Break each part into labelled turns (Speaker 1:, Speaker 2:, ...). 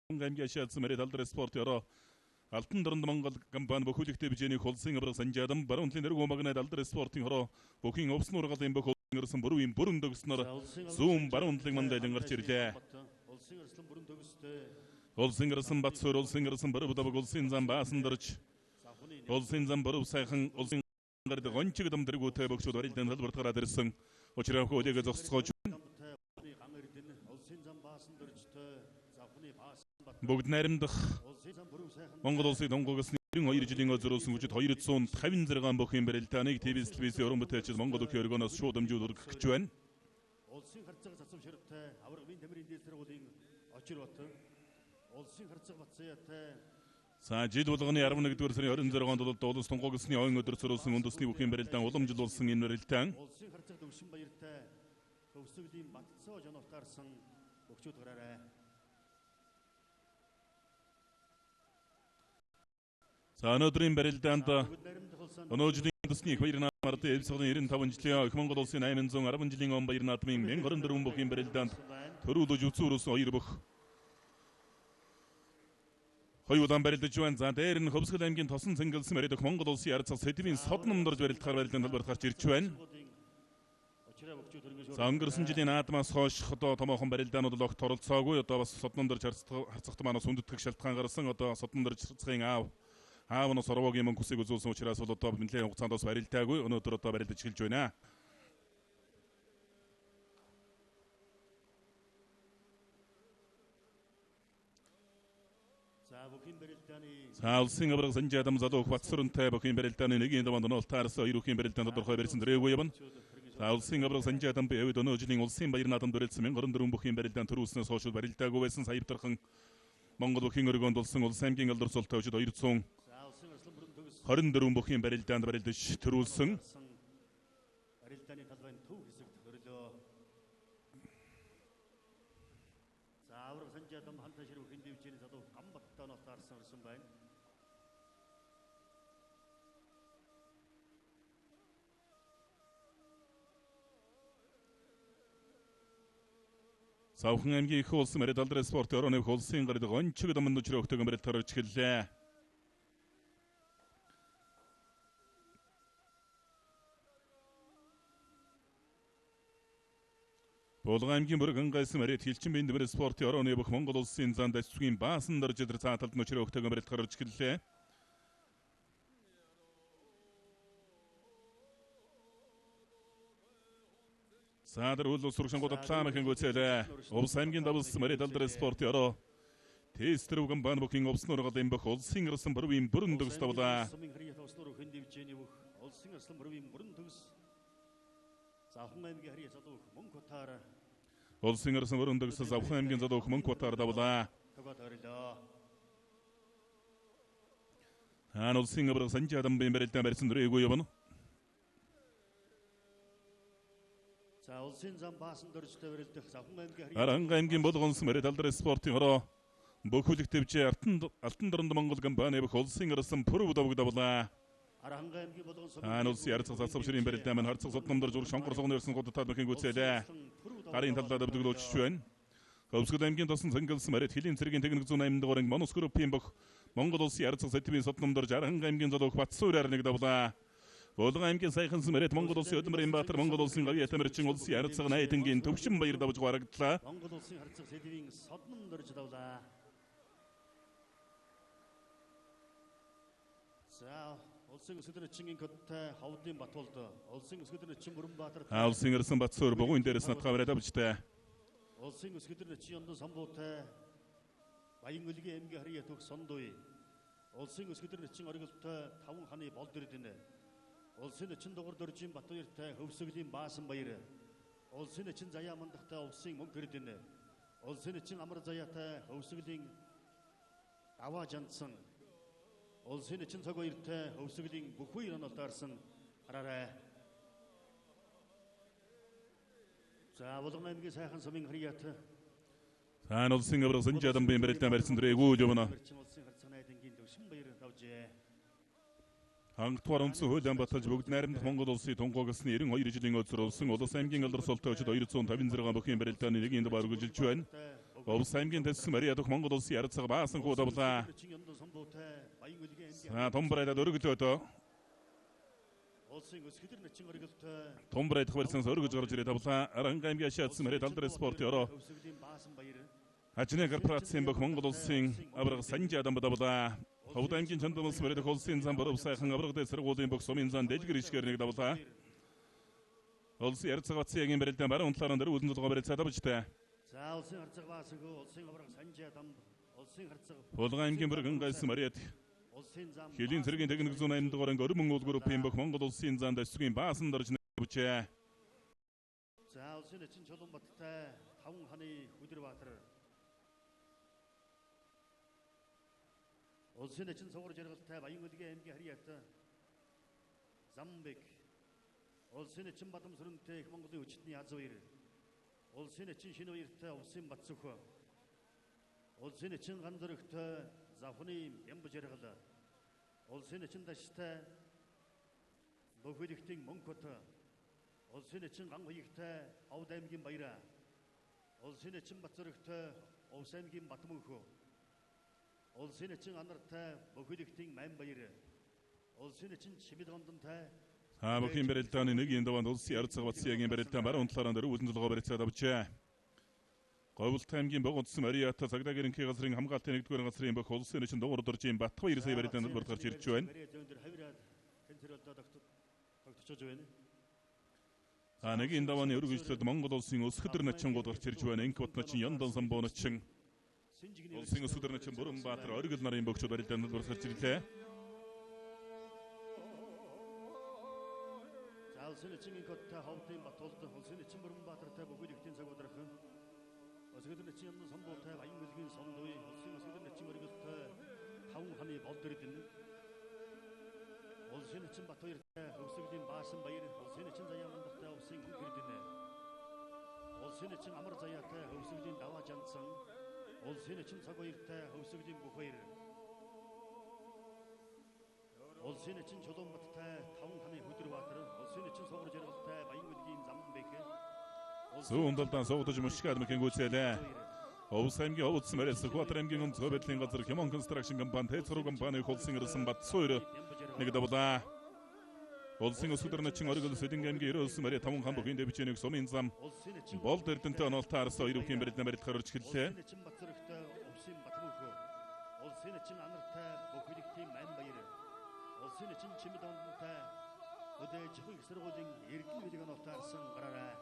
Speaker 1: Гамги ашаалсан мэрэ талдар спорт ёро Алтан дорнд Монгол компани бөхүүлэгтэй бижэний холсын авраг санжаадан баруун талын нэрг умагнад алдар спортын хороо бүхийн овс нургалын бөх ingэрсэн бүрийн бүрэн төгснөр зүүн баруун талын мандайлан гарч ирлээ. Улсын ingэрсэн Батсуур улсын ingэрсэн Бөрөв давг улсын зам баасан дөрж улсын зам Бөрөв сайхан улсын гард гончиг дам дэргүүтэй бөгшүүд барилдан талбарт гараад ирсэн. Учраа хөөлөг зогсгооч бүгд найрамдах Монгол улсын донгогосны 92 жилийн özөрөөсөн хүчит 256 бүхэн барилдааныг ТВ телевизийн уран бүтээлчид Монгол өхөө өргөнөөс шууд дамжуулах гэж байна.
Speaker 2: Улсын харцаг засам ширвтэй аврагын тамирын дээлсрэгүүдийн очир бат улсын харцаг бацаатай
Speaker 1: За жил болгоны 11-р сарын 26-нд улс донгогосны ойн өдөр зориулсан үндэсний бүхэн барилдаан уламжлуулсан энэ барилдаан
Speaker 2: улсын харцаг төвшин баяртай төвсгөлийн батцоо жонортаарсан өгчүүд гараарай.
Speaker 1: За өнөөдрийн барилдаанд өнөөдрийн үндэсний их баяр наадмаар дэвсгэн 95 жилийн их Монгол улсын 810 жилийн он баяр наадмын 1024 бүхэн барилдаанд төрүүлж үзүүрээс хоёр бүх хоёулаан барилдаж байна. За дээр нь Хөвсгөл аймгийн Тосон цэнгэлсэн мэрэгдэх Монгол улсын ард цас сэдвийн сод номдорж барилдахаар барилдааны талбарт гарч ирж байна. За өнгөрсөн жилийн наадмаас хойш одоо томоохон барилдаанууд л огт оролцоогүй. Одоо бас сод номдорж харцахт манаас хүндэтгэх шалтгаан гарсан. Одоо сод номдорж харцахын аавнаас орвогийн мөнгө хүсийг үзүүлсэн учраас бол одоо нэлээд хугацаанд бас барилдаагүй. Өнөөдөр одоо барилдаж эхэлж байна. За улсын авраг санжаадам залуух Батсуурнтай бүхэн барилдааны нэгийн даванд нуултаарс хоёр бүхэн барилдаанд тодорхой барьсан дөрөвгүй явна. За улсын авраг санжаадам бэвд өнөө жилийн улсын баяр наадамд барилдсан 1024 бүхэн барилдаанд төрүүлснээс хойш барилдаагүй байсан саявтархан Монгол бүхэн өргөнд болсон улс аймгийн алдар султай өчид 224 бүхэн барилдаанд барилдаж төрүүлсэн.
Speaker 2: Барилдааны талбайн төв хэсэгт төрлөө. За авраг санжаадам ханта ширв хиндивчийн залуу гамбаттай нотаарсан ирсэн байна.
Speaker 1: Савхан аймгийн их улсын мэрэ талдар спорт орооны улсын гард гончиг дамын нүчрэ өгтөг мэрэ тарж эхэллээ. Булган аймгийн бүргэн гайсан мэрэ хэлчин бинд мэрэ спорт орооны бүх Монгол улсын зан дэвсгийн баасан дорж идэр цааталд нүчрэ өгтөг мэрэ тарж эхэллээ. Садар улс сургашнгууд атлаамын гүцэлээ. Улс аймгийн давс мэрэ талдар спорт ороо Тэстэр уган бан бүхийн улсын ургалын бүх улсын ирсэн бүрийн бүрэн төгс тавлаа.
Speaker 2: Улсын ирсэн бүрийн бүрэн төгс Завхан аймгийн харьяа залуух мөнгө утаар
Speaker 1: улсын ирсэн бүрэн төгс Завхан аймгийн залуух мөнгө утаар давлаа. Хан улсын авраг санжаадан барилдаан барьсан дөрөвгүй явна.
Speaker 2: За улсын зам баасан дөржтэй барилдах Завхан аймгийн харьяа
Speaker 1: Аранга аймгийн болгонс мэрэ талдар спортын хороо бүхүүлэгтэвчээ алтан дорнд Монгол компани бүх улсын ирсэн Бөрөв давг давлаа.
Speaker 2: Аранга аймгийн болгонс
Speaker 1: улсын ард цас засвшрын барилдаан мань харцаг сод номдор зур шонгор согны ирсэн гудтаад бүхэн гүцэлээ. Гарын талдаа дэвдэглүүлж байна. Хөвсгөл аймгийн Тосон цэнгэлсэн мэрэ хөлийн цэргийн техник 180 дугаар анги Монус группийн бүх Монгол улсын ард цас сэдвийн сод номдор Аранга аймгийн залуух Батсуур арныг давлаа. Булган аймгийн сайхансан мэрэ Монгол улсын Өдмөрийн Баатар Монгол улсын Гавьяа тамирчин улсын ард цаг найдангийн төвшин баяр давж гарагдлаа.
Speaker 2: Монгол улсын харцаг сэдвийн сод номдорж давлаа. За улсын өсгөдөрчин көдтэй хавдын Батболд улсын өсгөдөрчин Бүрэнбаатар
Speaker 1: улсын ирсэн Батсуур богын дээрээс натгаа бариад авчтай.
Speaker 2: улсын өсгөдөрчин Ондон Самбуутай Баян өлгийн аймгийн харьяа төгс сондуй улсын өсгөдөрчин Оргилтой Таван ханы болд ирдэнэ улсын өчин дугур дөржин Батбаяртай Хөвсгөлийн баасан баяр улсын өчин Заяа мандахтай улсын мөнгө ирдэнэ улсын өчин Амар Заяатай Хөвсгөлийн Аваа жандсан улсын өчин цаг баяртай Хөвсгөлийн бүхүй нотаарсан хараарай. За Булган аймгийн сайхан сумын харьяат
Speaker 1: Хан улсын авраг санжаадан барилдаан барьсан дөрөвгүй явна.
Speaker 2: улсын харцаг найдангийн төвшин баяр давжээ.
Speaker 1: Хангалтугаар үндсэн хуулиан баталж бүгд найрамдах Монгол улсын тунгогосны 92 жилийн özөр улсын улс аймгийн алдар султай өчид 256 бүхэн барилдааны нэгийн дабар үргэлжилж байна. Улс аймгийн дэс Мариа дөх Монгол улсын ярилцлага баасан гудавла. За Томбрайдад өргөлөөдөө.
Speaker 2: Улсын өсгөдөр начин оргилтой
Speaker 1: Томбрайд хаварсан өргөж гарч ирээд авлаа. Аранга аймгийн шаадсан Мариа талдрын спорт ёро.
Speaker 2: өсгөдийн баасан баяр.
Speaker 1: Ажны корпорацийн бөх Монгол улсын авраг санжи адам бадавла. Ховд аймгийн чандамс Мариа дөх улсын зам боров сайхан авраг дэс сургуулийн бөх сумын зан дэлгэр ишгэр нэг давлаа. Улсын ярилцлага батсагийн барилдаан баруун талаараа дөр үлэн толгой барилцаад авчтай.
Speaker 2: За улсын харцаг баасангүй улсын авраг санжи адам улсын харцаг
Speaker 1: Булган аймгийн бүргэн гайсан Мариад
Speaker 2: улсын зам
Speaker 1: Хилийн цэргийн техник зүүн 8 дугаар анги өрмөн уул группийн бөх Монгол улсын зан дэсгийн баасан дорж нэвчээ.
Speaker 2: За улсын эчин Чулуунбаттай таван ханы Өдөрбаатар улсын эчин цогор жаргалтай Баян-Өлгийн аймгийн Харьяат Замбек улсын эчин Бадамсүрэнтэй их Монголын өчтний Язбаяр улсын эчин Шинэбаяртай улсын Батцөх улсын эчин Ганзөрөгтэй Завхны Ямб жаргал улсын эчин Даштай Бохилэгтийн Монкот улсын эчин Ган хуягтай Авд аймгийн Баяра улсын эчин Батзөрөгтэй Увс аймгийн Батмөнх улсын эчин Анартай Бохилэгтийн Майнбаяр улсын эчин Чимэд гондонтай
Speaker 1: Бүхийн барилдааны нэг юм даванд улсын ярилцлага батсагийн барилдаан баруун талаараа дөр үлэн толгой барилцаад авчээ. Говьлт аймгийн бог утсан Мариата цагдаагийн ерөнхий газрын хамгаалтын 1-р газрын бох улсын эчин дугур дуржийн Батбаяр сая барилдаанд бүрд гарч ирж байна. Нэг юм давааны өргөжлөлд Монгол улсын өсгөдөр начингууд гарч ирж байна. Инк бот начин Яндан самбуу начин улсын өсгөдөр начин Бүрэнбаатар оргил нарын богчд барилдаанд бүрд гарч ирлээ.
Speaker 2: улсын эчин Инкоттай Ховдын Батулд улсын эчин Бүрэнбаатартай Бохилэгтийн цагуудрах өсгөдөр начин Яндан самбуутай Баян-Өлгийн Сондуй улсын өсгөдөр начин оргилтой таван ханы Болдөрдөн улсын эчин Батбаяртай Өвсгөлийн Баасан Баяр улсын эчин Заяамандахтай улсын Хөнгөрдөн улсын эчин Амар Заяатай Өвсгөлийн Даваа Жандсан улсын эчин Цагбаяртай Өвсгөлийн Бүхбаяр улсын эчин Чулуунбаттай таван ханы Өдөрбаатар улсын эчин Согор жаргалтай Баян-Өлгийн Замбек
Speaker 1: Зүүн талдаа суугдаж мөшгөөд мөхийн гүйцээлээ. Увс аймгийн Овц Мариас Сүхбаатар аймгийн онцгой байдлын газар Хямон констракшн компани Тэцрүү компани холсын ирсэн Батсуур нэг давлаа. Улсын өсгөдөр начин оргил Сэдинг аймгийн 99 Мариа таван хан бүхийн дэвчэнийг сумын зам Болд эрдэнтэй оноолтой арсан ирүүхийн барилдаан барилдахаар орж эхэллээ.
Speaker 2: улсын эчин Батзөрөгтэй Увсын Батмөнх улсын эчин Анартай Бохилэгтийн Майнбаяр улсын эчин Чимэд гондонтай Өдөөж их сургуулийн эргэн хэлэг оноолтой арсан гараарай.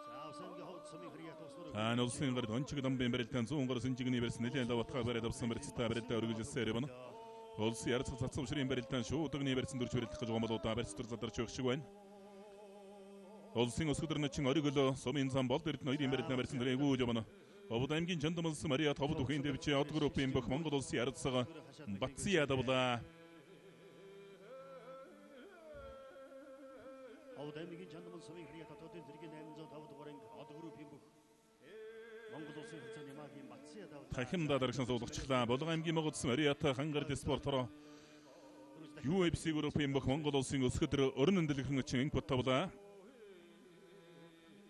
Speaker 2: За улсын ховд сумын Харьяат уснаар
Speaker 1: улсын гард онцгой дамбын барилдаан 100 гаруй сэнжигний барьсан нэлээд давтгаа бариад авсан барьцтай барилдаа өргөжлөсөн юм. Улсын ярилцлага цацвшрын барилдаан шуудагны барьсан дөрж барилдах гэж гомолуудаа барьцтар задарч өгч шиг байна. Улсын өсгөдөр начин оргил сумын зам Болд эрдэнэ хоёрын барилдаан барьсан дөрөв өгөөж явна. Овд аймгийн Чандамс Мариа товд бүхийн дэвчээ од группийн бох Монгол улсын ярилцлага батсаа давлаа.
Speaker 2: Авд аймгийн Чандамс сумын Харьяат хотын зэргийн 805 дугаар анги од группийн бүх Монгол улсын хязгаар ямаагийн Батсаа давлаа.
Speaker 1: Дахин дарагшин суулгачлаа. Булган аймгийн мог утсан Мариата хангар спортороо UFC группийн бох Монгол улсын өсгөдөр өрнөн дэлгэрэн очин инк боттавлаа.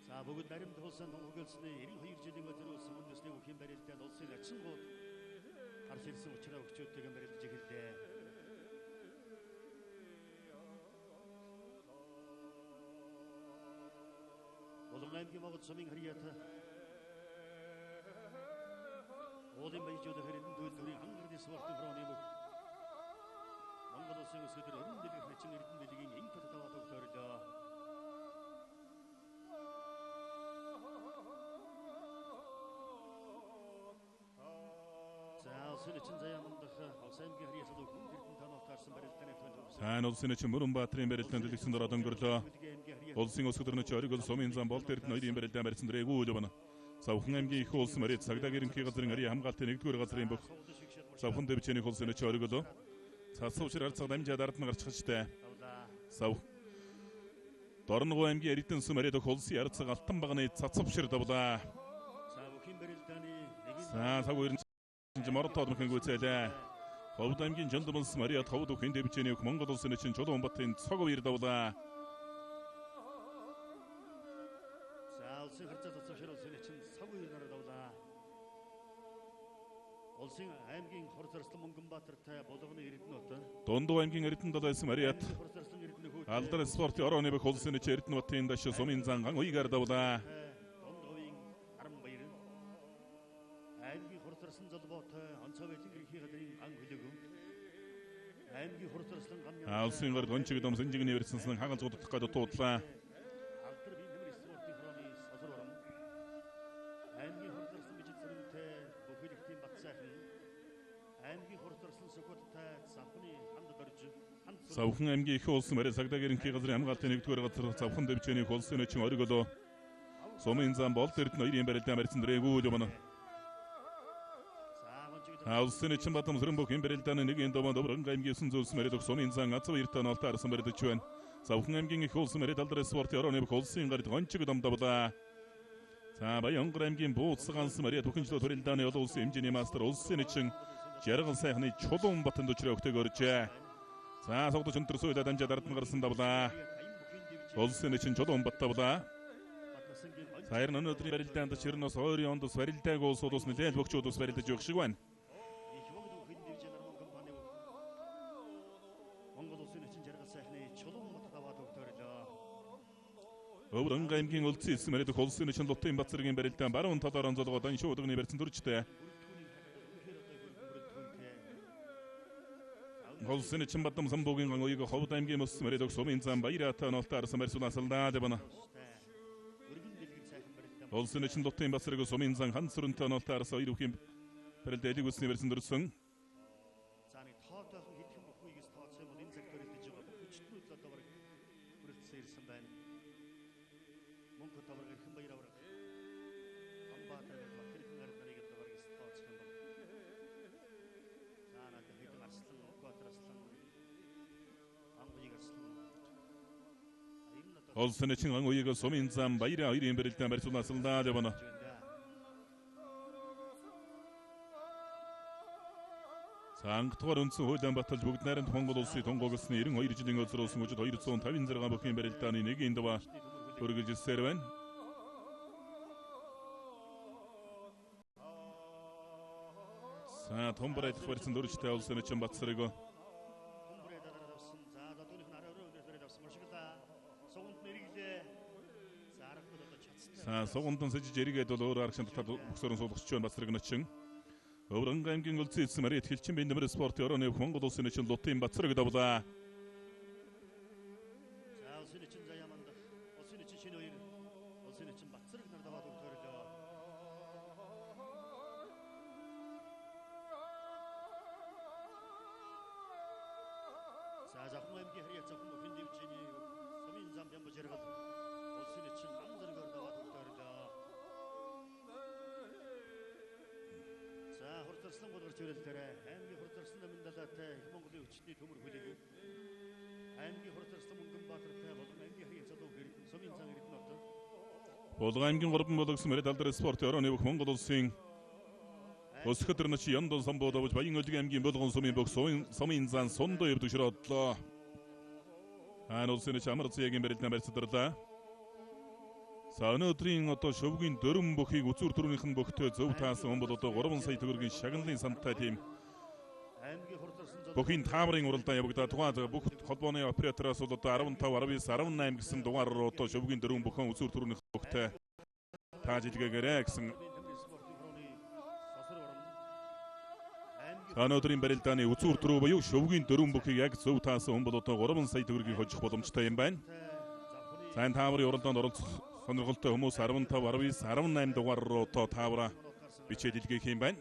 Speaker 2: За бүгд наримд болсон хөгөлсөний 92 жилийн өдрөөс үндэсний бүхийн барилдаанд улсын ачингууд гарч ирсэн учраас өгчөөтэйгэн барилдаж эхэллээ. Булган аймгийн Монгол сумын Харьяат Уулын баяжууд хэрэн дүүлдүрийн хангарын спортын хрооны бүх Монгол улсын өсгөдөр өрнөн дэлгэрэх начин эрдэнэ дэлгийн инкот таваа тогтоорлоо. улсын эчин Заяамандах улс аймгийн Харьяат хүн эрдэнэ таноолт гарсан барилдааны төвд
Speaker 1: улсын эчин Бүрэнбаатарын барилдаанд дэлгэсэн дөрөв өнгөрлөө. Улсын өсгөдөр начин оргил сумын зам Болд эрдэнэ хоёрын барилдаан барьсан дөрөв өгөөж явна. Завхан аймгийн их улс Мариа цагдаагийн ерөнхий газрын Ариа хамгаалтын 1-р газрын бүх Завхан дэвчээний улсын эчин оргил цацвшир харцаг дамжаад ард нь гарч хажтай. Сав Дорногов аймгийн Эрдэнэ сүм Мариа дох улсын ярилцлага Алтан багны цацвшир давлаа.
Speaker 2: За бүхийн барилдааны
Speaker 1: За цаг үерэн моротод мөхийн гүйцээлээ. Ховд аймгийн Чандамс Мариа товд бүхийн дэвчээний Монгол улсын эчин Чулуунбатын Цогбаяр давлаа.
Speaker 2: За улсын харцаа цацвшир улсын эчин Цагбаяр давлаа. улсын аймгийн хор зорслон Мөнгөнбаатартай болгоны Эрдэнэ хот.
Speaker 1: Дундуу аймгийн Эрдэнэ дадайсан Мариат
Speaker 2: Хор зорслон Эрдэнэ хот.
Speaker 1: алдар спортын орооны бэх улсын эч Эрдэнэ хотын дэш сумын занган уйгаар давлаа.
Speaker 2: Дундуугийн Аранбаяр. Аймгийн хор зорслон Золбоотой онцгой байлын ерхий газрын ан хөлөөгөө. Аймгийн хор зорслон Гамян.
Speaker 1: Улсын гар гончиг дом сэнжигний версэнсэн хагалж удах гадаа туудлаа.
Speaker 2: Алдар бинтэмэр спортын хорооны сосор орон. Аймгийн хор зорслон Бижил сүрэнтэй бүхэлдийн Батсайхан. Аймгийн хор зорслон Сокоттой Завхны ханд дорж
Speaker 1: Завхан аймгийн их улсын Мариат цагдаагийн ерөнхий газрын хамгаалтын 1-р газар Завхан дэвчээний улсын эчин оргилоо. Сумын зам болд Эрдэнэ хоёрын барилдаа марьсан дрэгүүд юм. Улсын эчин Бадам Сүрэн бүх барилдааны нэгийн домод Өврөнг аймгийн 9 зүйлс Мариат сумын зам Азав эртэн олтоо арсан барилдаж байна. Завхан аймгийн их улсын Мариат алдар спортын орооны бүх улсын гард гончиг домдавлаа. За Баянгар аймгийн Бууцганс Мариат бүхэнчлөө барилдааны олон улсын хэмжээний мастер улсын эчин Жаргал сайхны Чулуун Батанд өчрөө өгтэйг өржээ. За согдож өнтөр сүйдэ дамжаад ардн гарсан давлаа. Улсын эчин Чулуун Бат давлаа. Саярн өнөөдрийн барилдаанд Чернос 2 онд ус барилдааг улсууд ус нэлээд бөхчүүд ус барилдаж өгөх шиг байна.
Speaker 2: Монгол улсын эчин Жаргал сайхны Чулуун Бат даваад өгтөрлөө.
Speaker 1: Өврөнг аймгийн улсын эс Мариат улсын эчин Лутын Бацэргийн барилдаан баруун талаар онцолгоод ан шуудганы барьсан дүрчтэй. Улсын эчин Бадам Самбуугийн гангойг Ховд аймгийн мөс Мариат сумын зам Баяраатай нолтоо арсан барьсуулаасалдаа дэвна. Улсын эчин Лутын Бацэргийн сумын зам хан сүрэнтэй нолтоо арсан хоёр үхийн барилдаалыг үсний барьсан дүрсэн.
Speaker 2: За нэг тоотойхон хэдхэн бүхүйгээс тооцох юм бол энэ цаг төрөлдөж байгаа хүчтэй л одоо бараг бүрэлдэхүүн ирсэн байна. Мөнгө тавар гэрхэн баяр авраг. Амбаатай байх хэрхэн ард нарыг одоо бараг тооцох юм бол. За надад хэдэн арслан Мөнгөбаатар арслан Амбыг арслан.
Speaker 1: Улсын эчин гангойг сумын зам Баяраа хоёрын барилдаан барьсуулаасалдаа дэвна. Ангтугаар үндсэн хуулийн баталж бүгд найрамд Монгол улсын тунгуульсны 92 жилийн өлсрөөсөн мужид 256 бүхний барилдааны нэгийн дава өргөжлсээр байна. За томбрайд барьсан дөржтэй улсын эчин Батсарыг сугундан сэж эригээд бол өөр арга шантад бөксөрөн суулгачч байна Батсарыг начин. Өврөнг аймгийн улсын эс Мариат хэлчин бэндэмэр спортын орооны Монгол улсын эчин Лутын Бацэрэг давлаа.
Speaker 2: За улсын эчин Заяаманд улсын эчин шинэ хоёр улсын эчин Бацэрэг нар даваад өгтөрлөө. За Завхан аймгийн Хариа Завхан бүхэн дэвжээний сумын зам Бямба Жаргал улсын эчин Амзэргээр даваад өгтөрлөө. За хурцлсан голгорч ирэлтээрээ аймгийн хурцлсан намындалаатай их Монголын өчтний төмөр хөлөг. Аймгийн хурцлсан Мөнгөнбаатартай болон аймгийн Хариа Залуу Эрдэнэ сумын зам Эрдэнэ хот.
Speaker 1: Булган аймгийн 3 болгосон Мариат алдар спортын орооны Монгол улсын Өсгөдөр нач Яндон самбуудавж Баян өлгийн аймгийн болгон сумын бүх сумын зан сундоо явж широодлоо. Ан улсын эч амар зэгийн барилдаан барьцаарлаа. За өнөөдрийн одоо шөвгийн дөрвөн бүхийг үзүүр төрөнийх нь бөхтөө зөв таасан бол одоо 3 сая төгрөгийн шагналын сантай тим
Speaker 2: Аймгийн хурцлсан
Speaker 1: бүхийн таамрын уралдаан явагдаа тухайн бүх холбооны оператороос бол одоо 15, 19, 18 гэсэн дугаар руу одоо шөвгийн дөрвөн бүхэн үзүүр төрөнийх бөхтөө тааж илгээгээрэй гэсэн. Өнөөдрийн барилдааны үзүүр төрөө буюу шөвгийн дөрвөн бүхийг яг зөв таасан бол одоо 3 сая төгрөгийг хожих боломжтой юм байна. Сайн таамрын уралдаанд оролцох сонирхолтой хүмүүс 15, 19, 18 дугаар руу одоо таавра бичээд илгээх юм байна.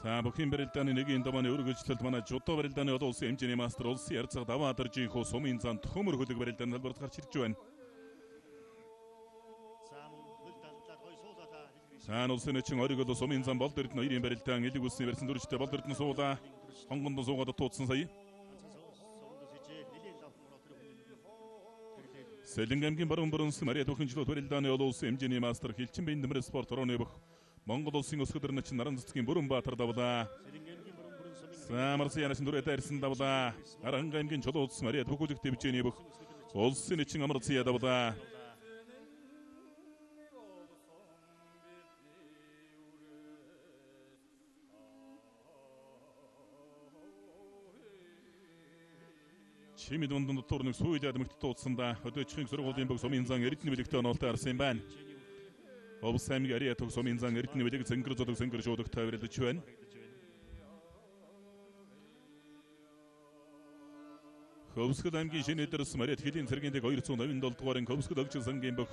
Speaker 1: За бүхэн барилдааны нэгийн домоны өргөжлөлт манай жудоо барилдааны олон улсын хэмжээний мастер улсын ярцаг даваа даржийнхуу сумын зан төмөр хөлөг барилдааны талбарт гарч ирж байна. Сайн улсын эчин оргил сумын зам болд Эрдэнэ хоёрын барилдаан элэг үсний барьсан дүржтэй болд Эрдэнэ суулаа. Хонгонд суугаад туудсан сая. Сэлэнг аймгийн баруун бүрэнс Мариат бүхэнчлөө барилдааны олон улсын хэмжээний мастер хэлчин бэндэмэр спорт орооны бүх Монгол улсын өсгөдөр начин Наран цэцгийн Бүрэнбаатар давлаа. Самарсан янасан дүрээ дайрсан давлаа. Аранга аймгийн Чулууц Мариат бүхүүлэг дэвжээний бүх улсын эчин амар зэя давлаа. Чимэд ундан дотор нэг сүйд ядмагт тууцсанда өдөөчхийн сургуулийн бүх сумын зан эрдэнэ билэгтэй онолтой арсан юм байна. Овс аймгийн ариа тог сумын зан эрдэнэ билэг зэнгэр зодог зэнгэр шуудаг тавирлаж байна. Хөвсгөл аймгийн шинэ эдэрс Мариат хэлийн цэргийн дэг 287 дугаарыг Хөвсгөл огч сангийн бүх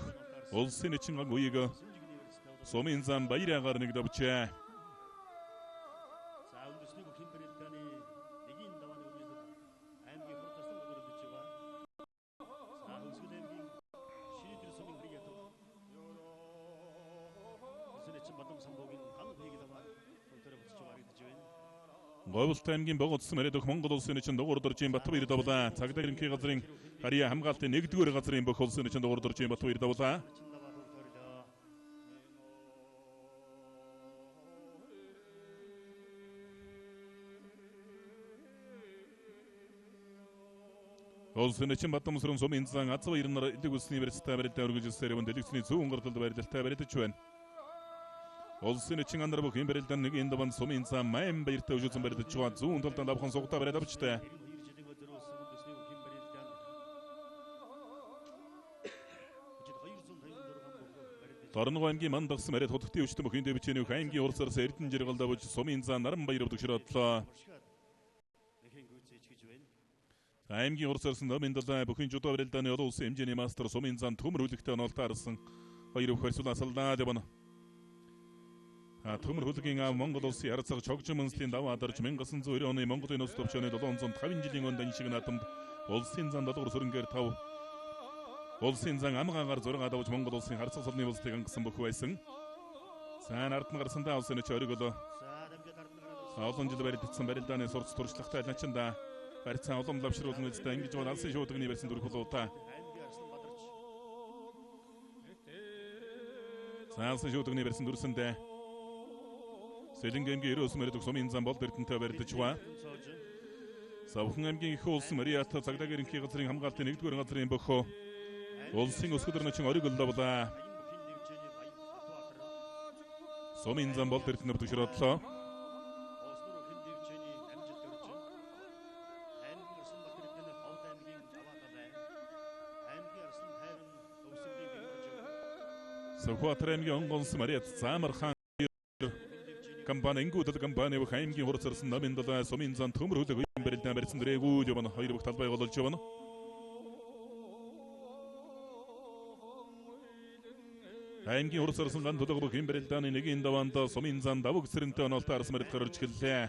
Speaker 1: улсын эчин аг үеиг сумын зан баяраагаар нэг давчаа. Говьлт аймгийн Богоцсон Мариат Монгол улсын эчин дугуур доржийн Батбаяр давлаа. Цагдаа ерөнхий газрын харьяа хамгаалтын 1-р газрын бүх улсын эчин дугуур доржийн Батбаяр давлаа. Улсын эчин Батамсрын сумын зан Азбаяр нар элэг улсын университет барилдаа өргөжлөсөөр дэлгэцний зүүн гарталд барилдалтай барилдаж байна. Улсын эчин андар бүх юм барилдан нэг энэ даван сумын зан Майм баяртай өжүүлсэн барилдаж байгаа зүүн талдан давхан сугтаа бариад авчтай. Торногов аймгийн Мандагс Мариат хотгтын өвчтөн бүхэн дэвчээнийх аймгийн урсарс Эрдэнэ жиргалд авч сумын зан Наран баяр өвдөгшрөдлөө. Аймгийн урсарс номын далай бүхэн жудаа барилдааны олон улсын хэмжээний мастер сумын зан төмөр хүлэгтэй онолтой арсан хоёр өвхөр сулаасалдаа дэвэн. Төмөр хүлгийн аав Монгол улсын ярцаг чогжим үндэслийн даваа дарж 1990 оны Монголын улс төвчөөний 750 жилийн өнд аншиг наадамд улсын зан даалгавар сүрэнгээр 5 улсын зан амгаагаар 6 давж Монгол улсын харцаг салны улсыг ангасан бүх байсан. Сайн ард нь гарсандаа улсын эч оргилоо. Олон жил барилдсан барилдааны сурц туршлагатай начинда барьцаан улам лавшруулсан үстэй ингэж бол алсын шуудагны барьсан дүрх болоота. Алсын шуудагны барьсан дүрсэндээ Сэлэнг аймгийн 90 Мариат сумын зан болд эрдэнэтэй барилдаж байгаа. Савхан аймгийн их улсын Мариат цагдаа ерөнхий газрын хамгаалтын 1-р газрын бөхөө улсын өсгөл начин оргиллоо. Сумын зан болд эрдэнэ өвдөгшрөдлөө. Савхуатар аймгийн онгонс Мариат Замархан компани ингүүдэл компани бүх аймгийн хурцарсан номын далай сумын зан төмөр хүлэг үеийн барилдаан барьсан дэрэгүүд явна хоёр бүх талбай гололж явна. Аймгийн хурцарсан ган төлөг бүх юм барилдааны нэгийн даваанд сумын зан давг цэрэнтэй онолтой арс марид гарч гэлээ.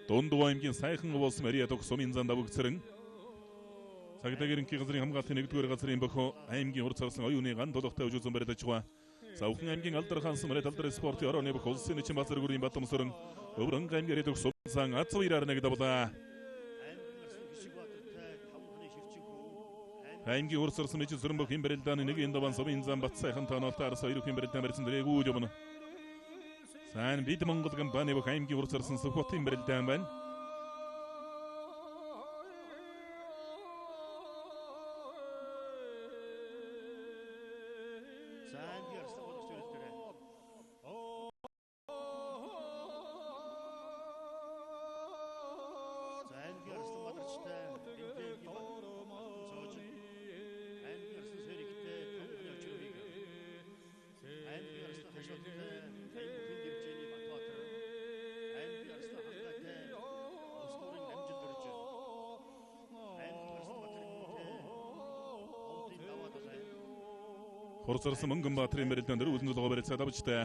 Speaker 1: Дундуу аймгийн сайхан улс Мариат сумын зан давг цэрэн цагдаа ерөнхий газрын хамгаалтын 1-р газрын бөхөө аймгийн хурцарсан оюуны ган төлөгтэй өжүүлсэн барилдаж байгаа. Савхан аймгийн Алдар хаан Мариат алдар спортын орооны бүх улсын эчин базар гүрийн Батамсрын Өврөн аймгийн Мариат сумын зан Азбаяр нэг давлаа. Аймгийн хурцарсан эчин сүрэн бүх юм барилдааны нэг энэ даван сумын зан Бат сайхан тоонолтой арс хоёр бүх юм барилдаан барьсан дэрэгүүд явна. Сайн бид Монгол компани бүх аймгийн хурцарсан Сүхбатын барилдаан байна. Хурцарсан Мөнгөнбаатарын барилдаан дээр үлэн зулгоо барилцаад авчтай.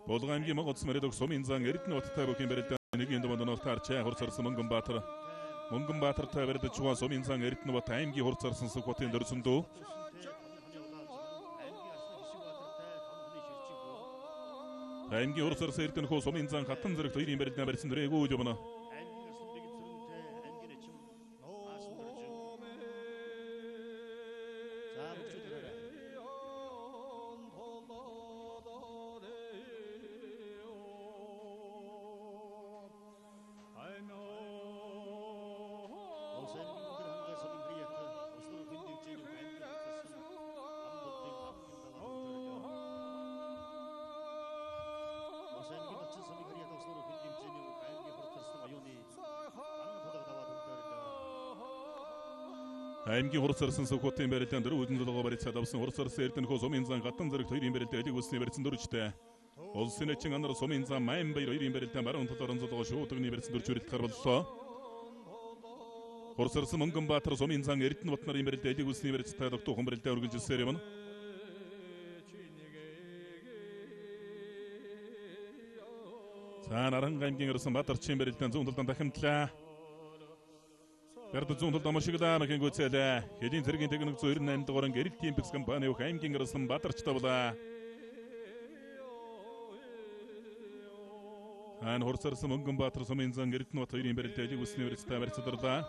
Speaker 1: Булган аймгийн Монгол Мариат сумын зан Эрдэнэ уттай бүхэн барилдааны нэг энэ донд онолтой арчаа хурцарсан Мөнгөнбаатартай барилдаж байгаа сумын зан Эрдэнэ бат аймгийн хурцарсан Сүхбатын дөрсөндөө аймгийн хурцарсан Эрдэнэ хөө сумын зан хатан зэрэг хоёрын барилдаан барьсан дэрэгүүд явна. аймгийн хурц сарсан сөхөтийн барилдаан дөрөв үдэн золгоо барьцаад авсан хурц сарсан эрдэнэ сумын зан гатан зэрэг хоёрын барилдаа элэг үсний барьсан дөрвчтэй. Улсын эчин анар сумын зан майн баяр хоёрын барилдаан баруун талаараа золгоо шуудагны барьсан дөрвч үрэлт гарваллаа. Хурц сарсан Мөнгөнбаатар сумын зан эрдэнэ бат нарын барилдаа элэг үсний барьцтай догтуухан барилдаа үргэлжилсээр юм. За Наранга аймгийн ирсэн Баатарчин барилдаан зүүн талдан дахимтлаа. Бэрд зүүн талд амаршиглаа махин гүцээлээ. Хэдийн цэргийн техник 198 дугаар гэрэл Тимпекс компани өөх аймгийн ирсэн Баатарчтай болоо. Хан хурцарсан Мөнгөнбаатар сумын зан Эрдэнэ бат хоёрын барилдаа элэг үсний барилцтай барьцаадарлаа.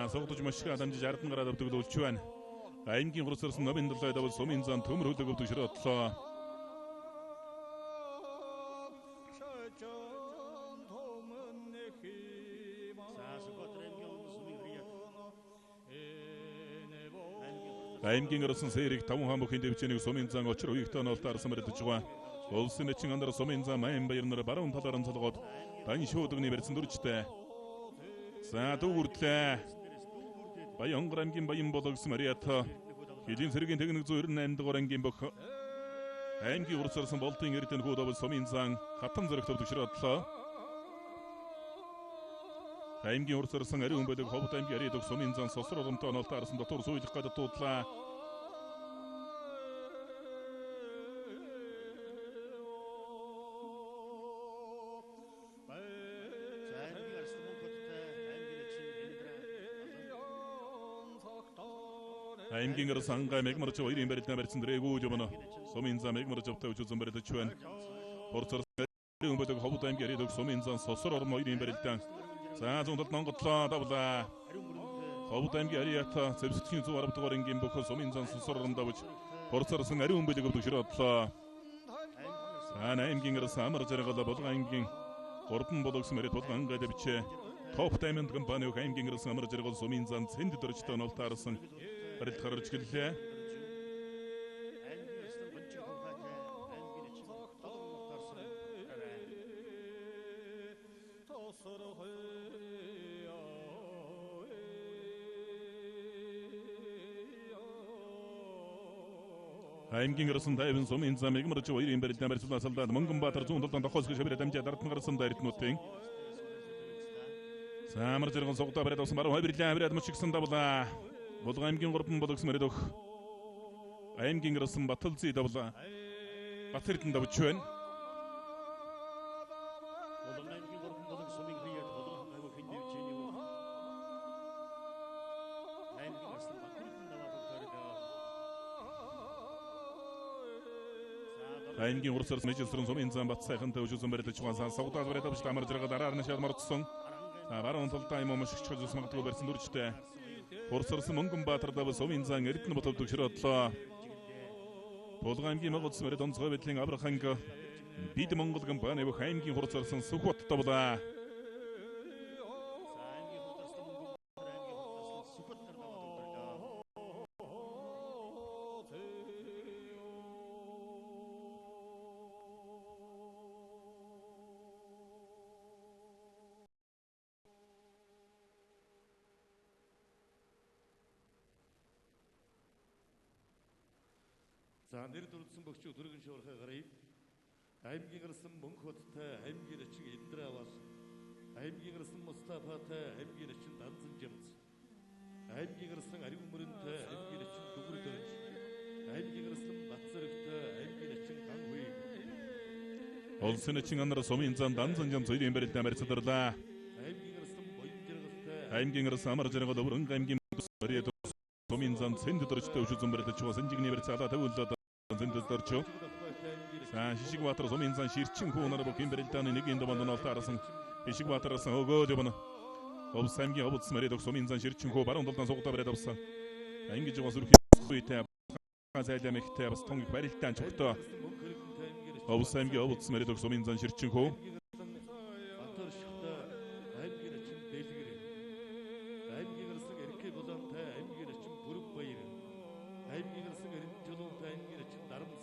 Speaker 1: Согдож машиг адамжиж ардан гараад өвдөглүүлж байна. Аймгийн хурцарсан номын долоо давал сумын зан төмөр хөлөг өвдөг широодлоо. Аймгийн ирсэн сэрэг 5 хаан бүхийн дэвчэнийг сумын зан очир үеигтэй нолтой арсан барьдаж байгаа. Улсын эчин андар сумын зан майн баяр нар баруун талаараа цолгоод дан шуудагны барьсан дөрвчтэй. За дүүрдлээ. Баянгар аймгийн Баян Бологс Мариата хэдийн цэргийн техник 198 дугаар ангийн бөх аймгийн хурцарсан болтын эрдэнэ хүүд авал сумын зан хатан зэрэг төвчрөдлөө. Аймгийн хурцарсан ариун бөлөг ховд аймгийн ариуд сумын зан сосор оромтой нолтой арсан дотор суулгах гадаа дуудлаа. аймгийн санга мегмарч хоёрын барилдаа барьсан дрэгүү жомно сумын зан мегмарч автай үжүүлсэн барилдаж байна. Хурцар ариун бөлөг ховд аймгийн ариуд сумын зан сосор ором хоёрын барилдаа. За зүүн талд Монголоо давлаа. Ховд аймгийн ариата зэвсэгчийн 110 дугаар ангийн бөхө сумын зан сосор ором давж хурцарсан ариун бөлөг өвдөг широодлоо. За аймгийн амар жаргал болгон аймгийн гордон бологс мэрэд болгон гадаа бичээ. Топ Diamond компани өөх аймгийн амар жаргал сумын зан цэнд дөржтэй нолтаарсан барилд гарч гэлээ. аймгийн ирсэн тайван сумын зан мегмарч хоёрын барилдаа барьсан салдаад Мөнгөнбаатар зүүн талдан дохоосг шавраа дамжаад ардн гарсан дайртнуудын Самар зэрэг согдоо бариад авсан баруун хавирлаа хавраад мөчгсөн давлаа. Болгон аймгийн гордон бологс мэрэд өх аймгийн ирсэн Баталзий давлаа. Батэрдэн давж байна.
Speaker 2: Болгон аймгийн гордон бологс сумын хрият болгон аймаг хиндив чиний өх аймгийн ирсэн Батэрдэн даваа бохорд аймгийн урсарс мэжэлсрэн сумын зан бат сайхантай үжүүлсэн барилж байгаа согдоо бариад авч амар зэрэг дараа нь шал мордсон. Баруун талдаа юм маш их чөлөөс магадгүй барьсан дүрчтэй. Хурцарсан Мөнгөнбаатар даваа сумын зан Эрдэнэ бот өвдөг широодлоо. Болгон аймгийн Монголс мэрэд онцгой байдлын Авраханг бид Монгол компани өөх аймгийн хурцарсан Сүхбат давлаа.
Speaker 3: За нэр дүрдсэн бөгчөө дөргөн шуурхай гарыг аймгийн ирсэн Мөнхбаттай аймгийн эчин Индравал аймгийн ирсэн Мустафатай аймгийн эчин Данзан Жамц аймгийн ирсэн Ариун мөрөнтэй аймгийн эчин Дүгүр Дөрж аймгийн ирсэн Батцэрэгтэй аймгийн эчин Ганхүй
Speaker 1: Улсын эчин анар сумын зан Данзан Жамц хоёрын барилдаа барьцаадарлаа.
Speaker 3: аймгийн ирсэн Боён Жаргалтай
Speaker 1: аймгийн ирсэн амар жаргал өвөрөн аймгийн бариад сумын зан цэнд дөржтэй үжүүлсэн барилдаж байгаа санжигны барьцаалаа тавуулаад зэндэлдэрчөө. Шишигбаатар сумын зан ширчин хуунаар бүхэн барилдааны нэгийн даванд нолтой арсан Шишигбаатараас өгөөд явна. Овс аймгийн овц мэрэд сумын зан ширчин хуу баруун талдан сугдаа бариад авсан. Ангиж байгаа сүрхэн үйтэй газайлаа мэхтэй бас тоног барилдаан чогтоо. Овс аймгийн овц мэрэд сумын зан ширчин хуу
Speaker 3: аймгийн ирсэн Эрдэнэ Чулуунтай аймгийн эчин Бүрэн Баяр аймгийн ирсэн Эрдэнэ Чулуунтай аймгийн эчин Дарамт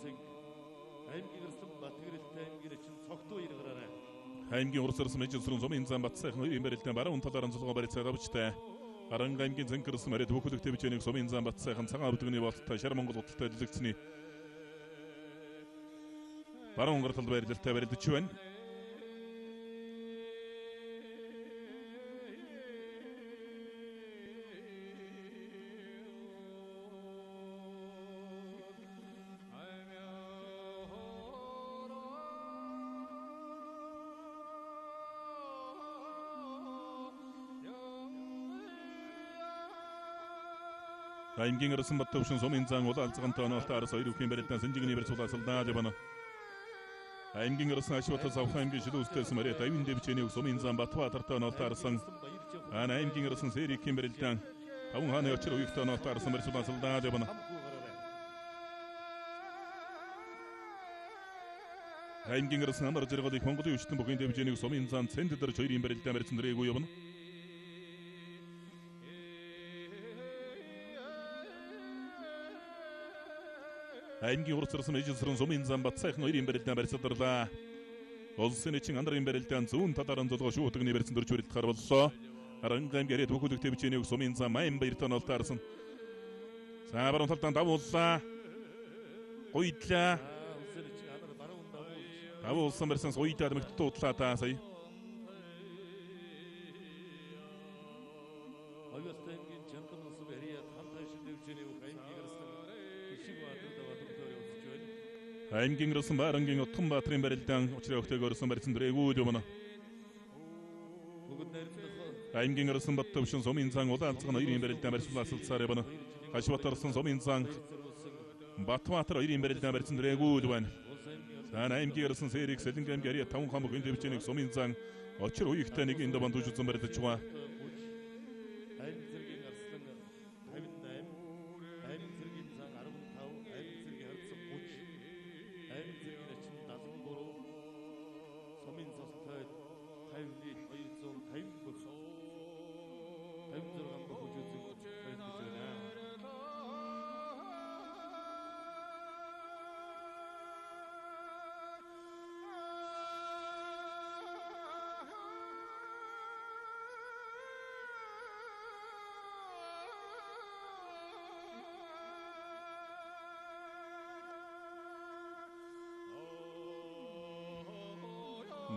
Speaker 1: аймгийн урс зарсан мэжсрэн сумын зам бат сайхан хоёрын барилтаа баруун талаар анзуулга барьцаа давчтай. Аранга аймгийн зэнкэрсэн мэрэд бүхэлдэх твжэнийг сумын зам бат сайхан цагаан өвдөгний болттой шар Монгол уталтай дэлгэцний баруун гар тал барилтаа барилдаж байна. аймгийн арсан бат төвшин сумын зан улаал цагаантай оноолтой арас хоёр үхэн барилдаан сэнжигний барь сулаасалдаа жабана. аймгийн арсан ашватас авах аймгийн шилүүстэйс мэрэд аймгийн дэвчэнийг сумын зан Батбаатартай оноолтой арсан аймгийн арсан сэрийн барилдаан таван хааны очир үеигтэй оноолтой арсан барь сулаасалдаа жабана. аймгийн арсан амар зэрэгдэх Монголын өвчтөн бүхэн дэвчэнийг сумын зан цэнд дэрж хоёрын барилдаан барьсан дэрээгүй явна. аймгийн урс зарсан мэжсрэн сумын зам бат сайхан хоёрын барилдаан барьсадарлаа. Улсын эчин андрын барилдаан зүүн талаар анзуулга шуудагны барьсан дөрж барилдахаар боллоо. Аранга аймгийн бүхэлдэх твжэнийг сумын зам майн баяр тоноолтой арсан. За баруун талдаа давууллаа. Гуйдлаа. Давуулсан барьсан гуйдаад мэгт дуудлаа та сая. аймгийн расан барангийн Утган баатрын барилдаан учраа өгтэйг орсон барьсан дэрээгүй юмна. аймгийн расан бат төвшин сумын зан улаан цагаан хоёрын барилдаан барьсалсаар явна. Хашбатарсан сумын зан Батбаатар хоёрын барилдаан барьсан дэрээгүй байна. За аймгийн расан сэрийг Сэлэнгэ аймгийн 5 хамаг хүн дэвчэнийг сумын зан очир үеигтэй нэг энэ банд үжсэн барилдаж байгаа.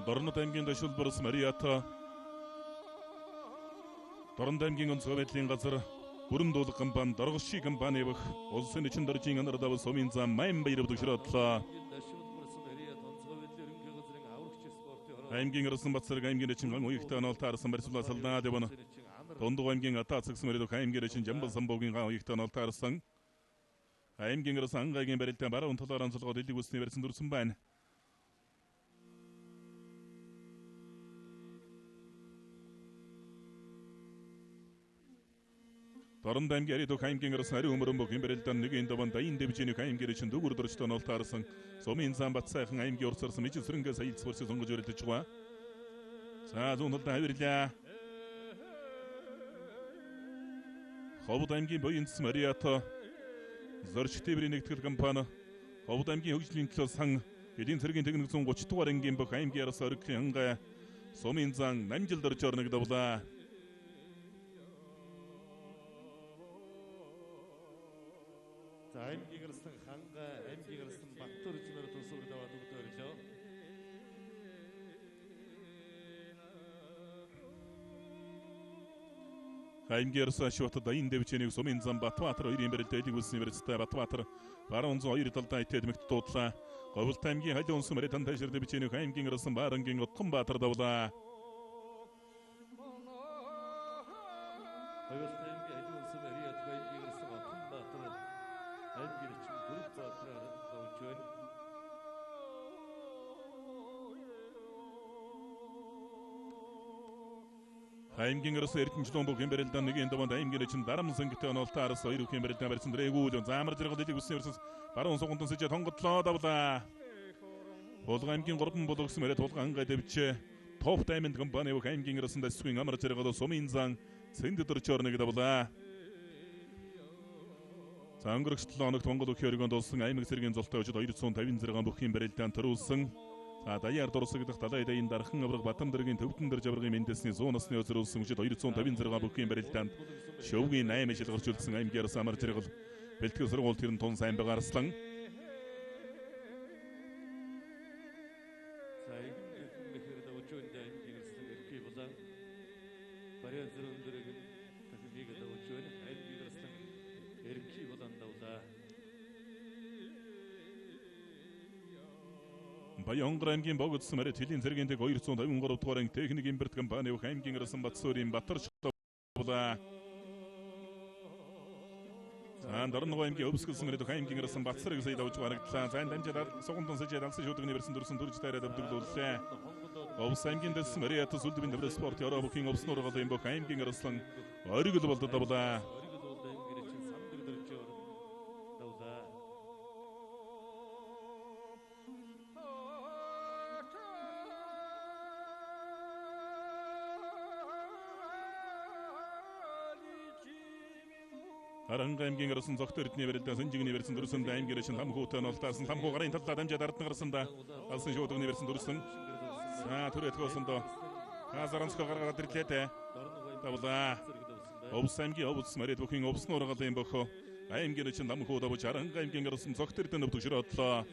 Speaker 1: Дорнод аймгийн дэшил борс Мариата Дорнод аймгийн онцгой байдлын газар бүрэн дуулах компани Доргоши компани бах улсын эчин дөржийн анардав сумын зам майн баяр өвдөшрөдлөө. аймгийн арсан бацраг аймгийн эчин ган уягтай оноолтой арсан барьсуулаа салдаа дэвна. Дундуг аймгийн атаа цагсан мөрөд аймгийн эчин Жамбал самбуугийн ган уягтай оноолтой арсан. аймгийн арсан ангайгийн барилдаан баруун талаар анзуулгад элэг үсний барьсан дүрсэн байна. Дорнод аймгийн Аридох аймгийн арсан ари өмөрөн бүхэн барилдаан нэг энэ даван дайн дэвжэний аймгийн эчин дүгүр дөржтэй оноолтой арсан сумын зам бат сайхан аймгийн урс зарсан мэжсрэнгээ саялц бүрсээ сонгож өрөлдөж байгаа. За зүүн талдаа хавирлаа. Ховд аймгийн Буянц Мариата зорчтой тээврийн нэгтгэл компани Ховд аймгийн хөгжлийн төлөө сан эдийн засгийн техник 130 дугаар ангийн бүх аймгийн арас оргилын хангай сумын зан намжил дөрж орног давлаа.
Speaker 3: аймгийн арсан ханга аймгийн арсан Баттар зэмэр тусуур даваад өгдөрлөө.
Speaker 1: аймгийн арсан шуутад дайн дэвчэнийг сумын зам Батбаатар хоёрын барилдаа элэг үсний барьцтай Батбаатар баруун 102 талдаа итэд мэгт дуудлаа. Говьлт аймгийн халиун унсан мэрэд тантайшир дэвчэнийг аймгийн арсан Барангийн Утган Баатар давлаа. аймгийн арас эрдэнэчлэн бүхэн барилдаан нэг энэ даванд аймгийн эчин дарамсан гэдэг оноолтой арас хоёр үхэн барилдаан барьсан дэрээгүй заамар зэрэг дэлэг үсний өрсөс баруун сугантан сэжээ тонголтлоо давлаа. Булган аймгийн 3 булгсан мэрэд булган ангай дэвчээ топ даймонд компани бүх аймгийн арасан дэсвийн амар зэрэг сумын зан цэнд дөрч орног давлаа. За өнгөрөх 7 хоногт Монгол өхөн өргөнд улсын аймаг зэргийн золтой өчид 250 зэрэг бүхэн барилдаан төрүүлсэн. даяар дурсагдах далай дайн дархан авраг Батамдэргийн төвдөн жаврагын мэндэлсний 100 насны өсөр үлсэн хүчит 256 бүхгийн барилдаанд шөвгийн 8 жил гарч үлдсэн аймгиар самар жаргал бэлтгэл сургууль тэрэн тун сайн байгаа Арслан. Баянгар аймгийн богдсон мөрөд Тэлийн цэргийн дэг 253 дугаар анги техник имперт компани аймгийн Арсан Батсуурийн Батарч болоо. Дарногоо аймгийн өвсгөлсөн мөрөд аймгийн Арсан Батсарыг сая давж гарагдлаа. Зайн дамжаад сугундон сажид алсын шуудангийн нэрсэн дөрсөн төрж таараад өвдөглүүллээ. Овс аймгийн дэс Мариат сүлдбийн дэврэ спорт яраа бүхийн овсноор гол юм бох аймгийн Арслан оригл болдод болоо. Аранга аймгийн Арсан зогт эрдний барилдаа Сэнжигний барьсан дөрсөн аймгийн шин хамхуутай нолтаасан хамхуу гарын талдаа дамжаад ардны гарсанда алсын шуудагны барьсан дөрсөн. Түрээд гоосондоо Азаранцко гаргаад ирлээ. Тавлаа. Овс аймгийн овс мөрөд бүхийн овсноор гол юм бохоо. Аймгийн шин хамхуу давж Аранга аймгийн Арсан зогт эрдэн өвдөшрөөдлөө.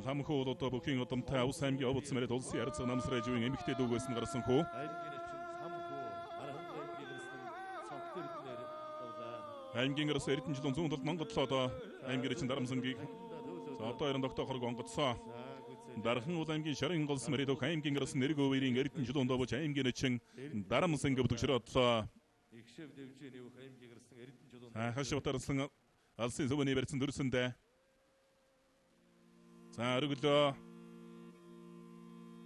Speaker 1: Хамхуу одоо бүхийн удамтай овс аймгийн овс мөрөд улсын арцаг намсраа живэн эмэгтэй дүүгээс нь гарсан хөө. Аймгийн Арс Эрдэнэ жилийн 107 Монголоо аймгийн чин дарамсангийг одоо 20 октогоор гонгоцсон. Дархан уул аймгийн Шарын голс мөрөд аймгийн Арс нэрг өвөрийн Эрдэнэ жилийн довж аймгийн чин дарамсан гөвдөгшрөөдлөө. Хашватарсан алсын зөвний барьсан дөрсөндөө. Өргөлөө.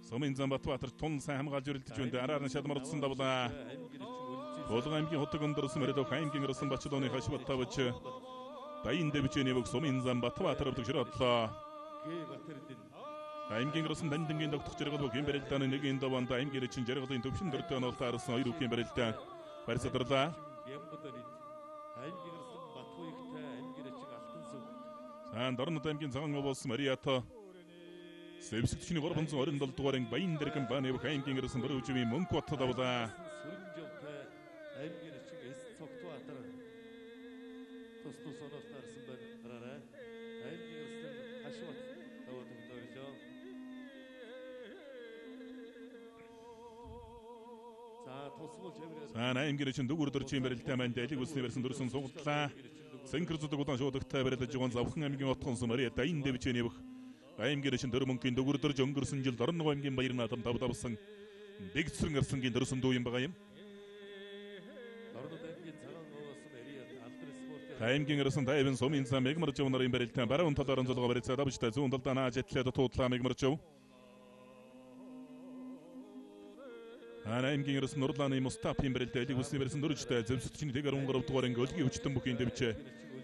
Speaker 1: Сумын Замбатбаатар тун сайн хамгаалж өрөлдөж байна. Араар нь шалмарцсан давлаа. Болгон аймгийн хотог өндөрсөн мөрөд аймгийн Арсан Бачдооны хашваттавч дайн дэвчэний бүх Сумын Замбатбаатар өвдөшрөөдлөө. Аймгийн Арсан дандингийн догтох жаргал бүх юм барилдааны нэгийн даванд аймгийн чин жаргалын төвшин дөртөө нолтоо арсан хоёр бүхний барилдаа барьцаадарлаа. Дорнод аймгийн цагаан овоос Мариато Сэвсэгчний 327 дугаар анги Баян дээр компани бүх аймгийн Арсан Бөрөвживийн мөнгө бат давлаа. Аймгийн чин дүүр дөрчийн барилтаа манд алиг усны барьсан дөрсөн сугаллаа. Сэнкэрзудаг удаан шуудагтай барилдаж байгаа завхан аймгийн отхон Мариа дайн дэвчэний бүх аймгийн чин дөр мөнгөний дүүр дөрж өнгөрсөн жил Дорногоо аймгийн Баяр наадам давсан бэгцрэн арсангийн дөрсөн дүү юм байгаа юм. Аймгийн Арсан тайван Сумын Зам Мегмаржов нарын барилтаа баруун талаар зулгаа барьцаа давжтай зүүн талдаа нааж этлээд туудлаа Мегмаржов. Аймгийн Арсан Нурлааны Мустафийн барилтаа алиг усны барьсан дөржтэй зэвсэгчний дэг 13 дугаар анги өлгийн өвчтөн бүхийн дэвчээ.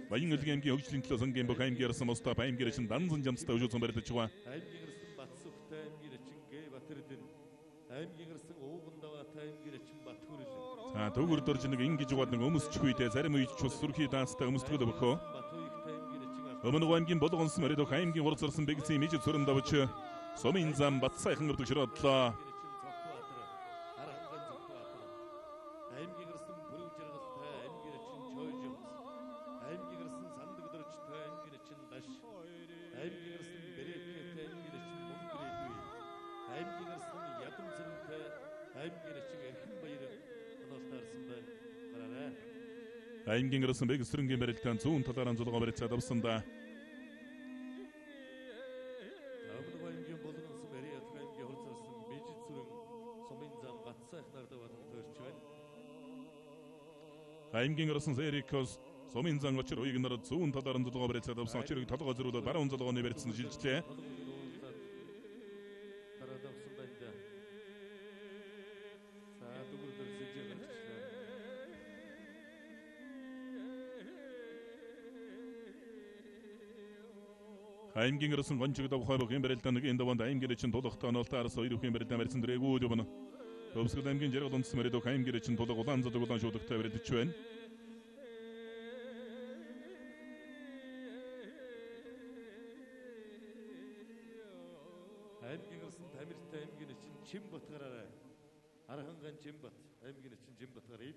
Speaker 1: Баян өлгийн аймгийн хөгжлийн төлөө сангийн бүх аймгийн Арсан Мустаф аймгийн чин данзан жамцтай өжүүлсэн барилдаж байгаа.
Speaker 3: Аймгийн Арсан Батсухтай аймгийн чин Гэ Батэрдэн аймгийн Арсан Уугандаваатай аймгийн чин Батхүрэл.
Speaker 1: Төгөр дөрж нэг ингэж угаад нэг өмсч үйдээ зарим үеч чус сүрхий даанстай өмсдгөл өгөхөө. Өмнө аймгийн болгонс мөрөд аймгийн урд зарсан бэгцийн мижид сүрэн давч Сумын Зам Батсайхан өвдөшрөөдлөө. Аймгийн Арсан бэгсрэнгийн барилдаан зүүн талаар зулгаа барьцаа давсандаа.
Speaker 3: Аймгийн болгонс Мариат аймгийн урд зарсан мижид сүрэн Сумын Зам Батсайхан нардаваад төрч байна.
Speaker 1: Аймгийн Арсан Зерикос Сумын Зам очир уяг нарад зүүн талаар зулгаа барьцаа давсан очирыг толгой зөрүүлээд баруун зулгааны барьцсан шилжлээ. Аймгийн Арсан гончиг давхай бүхэн барилдаа нэг энэ даванд аймгийн чин тулахтаа нолтоо арас хоёр бүхэн барилдаа барьсан дэрэгүүд явна. Төвсгөл аймгийн жаргал онцс мөрөд аймгийн чин тулах улаан задаг улаан шуудагтай барилдаж байна.
Speaker 3: аймгийн гарсан Тамиртай аймгийн чинь Чимбат гараарай. Арханган Чимбат аймгийн чинь Чимбат гарыг.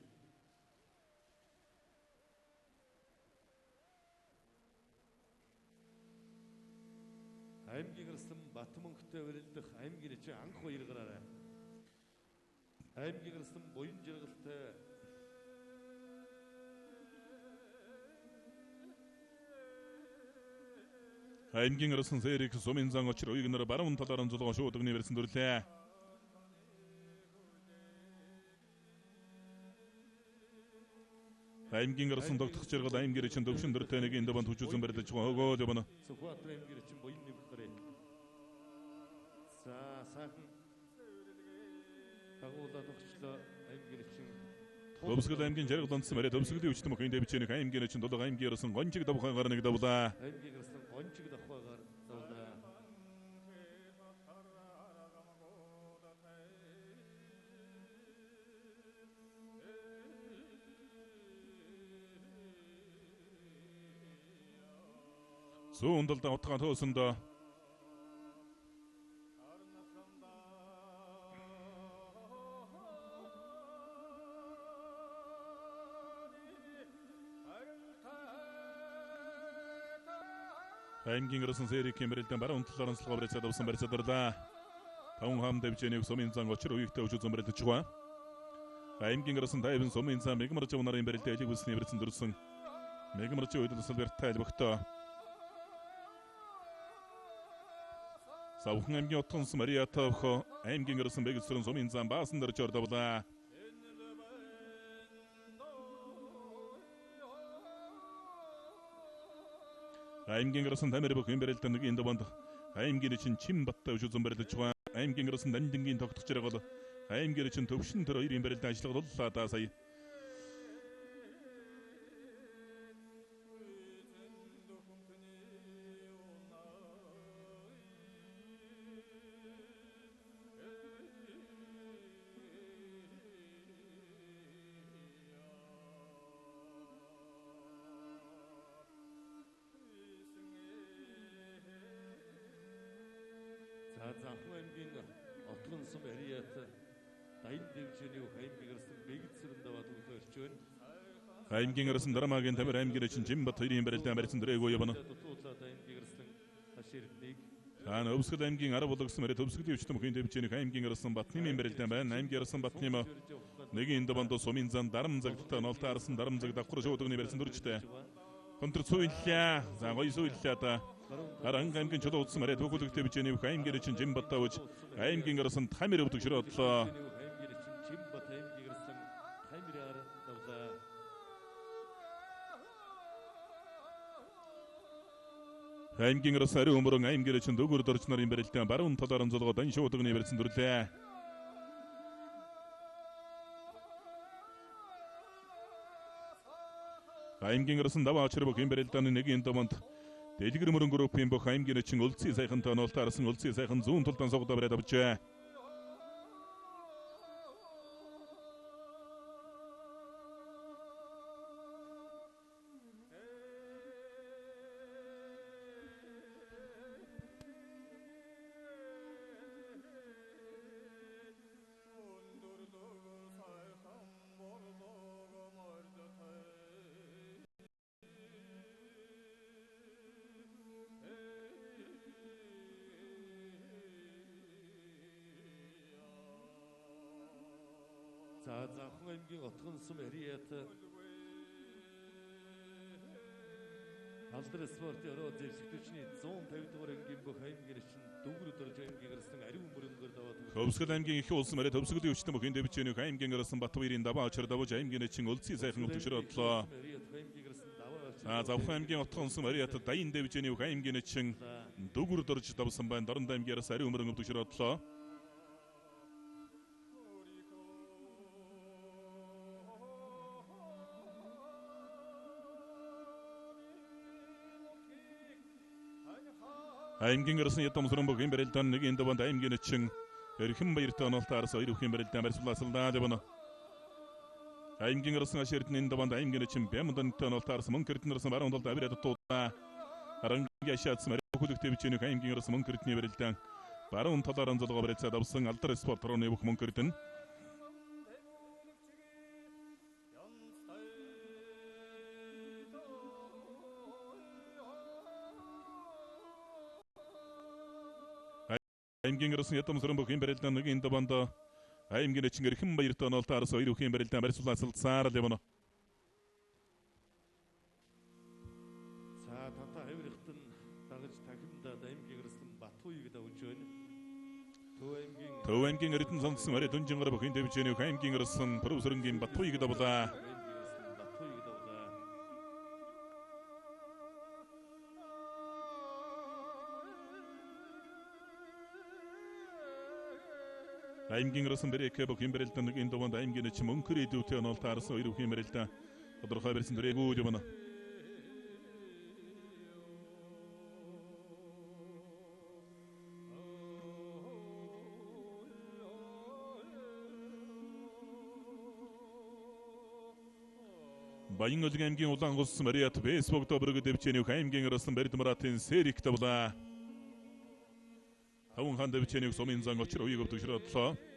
Speaker 3: аймгийн гарсан Батмөнхтэй барилдах аймгийн чинь анх хоёр гараарай. аймгийн гарсан Буян жаргалтай
Speaker 1: аймгийн гарсан Сэрик Суминзан очир уйгнаар баруун талаар нь зулгон шуудагны барьсан дүрлээ. аймгийн гарсан тогтох жаргал аймгийн чин төвшин дөртэй нэг энд банд хүчүүсэн барилж байгаа хөгөө дэвнэ.
Speaker 3: Сүхбаатар аймгийн чинь Буян нэг гарыг. За сайхан дагуулаад өгчлөө аймгийн чинь
Speaker 1: Төвсгөл аймгийн жаргал онцсон бариа төвсгөлийн хүчтэй мөхөнд дэвчээх аймгийн чин дулаг аймгийн гарсан гончиг давхан гар нэг давлаа.
Speaker 3: аймгийн гарсан гончиг давхаагаар давлаа.
Speaker 1: Зүүн талдаа утгаан төөсөндөө аймгийн гарсан Сэрик Кэмрэлдэн баруун талаар нь салгаа барьцаад авсан барьцаадарлаа. Таван хам дэвчэнийг Суминзан очир уйгтай өчүүсэн барилж байгаа. аймгийн гарсан Тайван Суминзан мегмарч унарын барилтаа элэг бүсний барьсан дөрсөн. мегмарч уйдал салбартай бохтой. Савхан аймгийн утганс Мария Тавхо аймгийн гарсан Бэгсрэн Суминзан баасан дөрж ордовлаа. аймгийн гарсан Тамир бүхэн барилтаа нэг энд банд аймгийн чин Чимбаттай өчүүсэн барилж байгаа. аймгийн гарсан Дандингийн тогтох жаргал аймгийн чин төвшин төр хоёрын барилтаа ажиллагалууллаа да сая.
Speaker 3: Занхан аймгийн Отгон сум Ариат Дайн дэвжэний аймгийн гарсан Бэгцэрэн даваад үлгэрч байна.
Speaker 1: аймгийн гарсан Дарамагийн Тамир аймгийн чин Чимбат хоёрын барилтаа барьсан дөрөөгөө явна.
Speaker 3: Дутуулаад аймгийн гарсан Хаширдник
Speaker 1: Хаана Өвсгөл аймгийн арав болгосон мөрөд Өвсгөлийн хүчтэй мөхөнд дэвчээх аймгийн гарсан Батнымын барилтаа байна. аймгийн гарсан Батным нэг энд банд Суминзан дарам загтаа нолтой арсан дарам заг давхар шуудагны барьсан дөржтэй. Контр цуйллаа. За гоё суйллаа да. Аран аймгийн чулуу утсан мөрөд хөглөгтэй бижэний аймгийн чин Чимбаттай уж аймгийн гарсан Тамир өвдөг широодлоо.
Speaker 3: аймгийн чин Чимбат аймгийн гарсан Тамираар давлаа.
Speaker 1: аймгийн гарсан ари өмөрөн аймгийн чин дөгөр дөрж нарын барилтаа баруун талаар нь зулгоо дан шуудагны барьсан дүрлээ. аймгийн гарсан даваа очир бүх юм барилдааны нэг энд банд дэлгэр мөрөн группийн бүх аймгийн чин өлцийн сайхан тоонолтой арсан өлцийн сайхан зүүн талдан согдоо бариад авчээ.
Speaker 3: За Занхан аймгийн Отгон сум Ариат Алдар спорт өрөө зэвсэгтүчний 150 дугаар ангийн бүх аймгийн чин дөнгөр дөрж аймгийн гарсан ариун мөрөнгөөр даваад
Speaker 1: Төвсгөл аймгийн их улс мөрөд төвсгөлийн хүчтэй мөхөнд дэвчээх аймгийн гарсан Батбаярын даваа очир давж аймгийн чин өлцийн сайхан өвдөг широодлоо. Завхан аймгийн Отгон сум Ариат Дайн дэвчээх аймгийн чин дөнгөр дөрж давсан байна. Дорн аймгиас ариун мөрөнгө өвдөг широодлоо. аймгийн гарсан ятам сүрэмбөгийн барилдаан нэг энд банд аймгийн чин эрхэм баяртай онолтаарс хоёр бүхэн барилдаан барьсуулаасалдаа дэвнэ. аймгийн гарсан аширдны энд банд аймгийн чин бямдантай онолтаарс мөн кэрднэрсэн баруун талд авирад туудаа. Арангийн ашаадс мөрөг хөлөгтэй бичээнийх аймгийн гарсан мөн кэрдний барилдаан баруун талаар онцлогоо барьцаад авсан Алдар спорт орооны бүх мөнгөрдөн аймгийн өрсөн ятамсрын бүх юм барилдан нэг энэ банд аймгийн эчингэр хэн баяртай онолтой арас хоёр бүх юм барилдан барьцуулаад явна.
Speaker 3: За тата хавирхтан дагаж тахимдаад аймгийн өрсөн Батуйг давж байна.
Speaker 1: Төв аймгийн эрдэнэ сонгосон арай дүнжин гар бүхэн дэвжэний аймгийн өрсөн Пүрэвсрэнгийн Батуйг давлаа. аймгийн өрсөн бэрээкэ бүх юм барилдан нэг энэ даванд аймгийн эч мөнхөр идэвхтэй онолтой арас хоёр бүх юм барилдан тодорхой барьсан дөрэгүү явна. Баян өлг аймгийн улаан улс Мариат фэйсбүүк доброг дэвчэний аймгийн өрсөн баридмаратын сэрик давлаа. Таван хан дэвчэний сумын зан очир уйг өвдөшрөдлөө.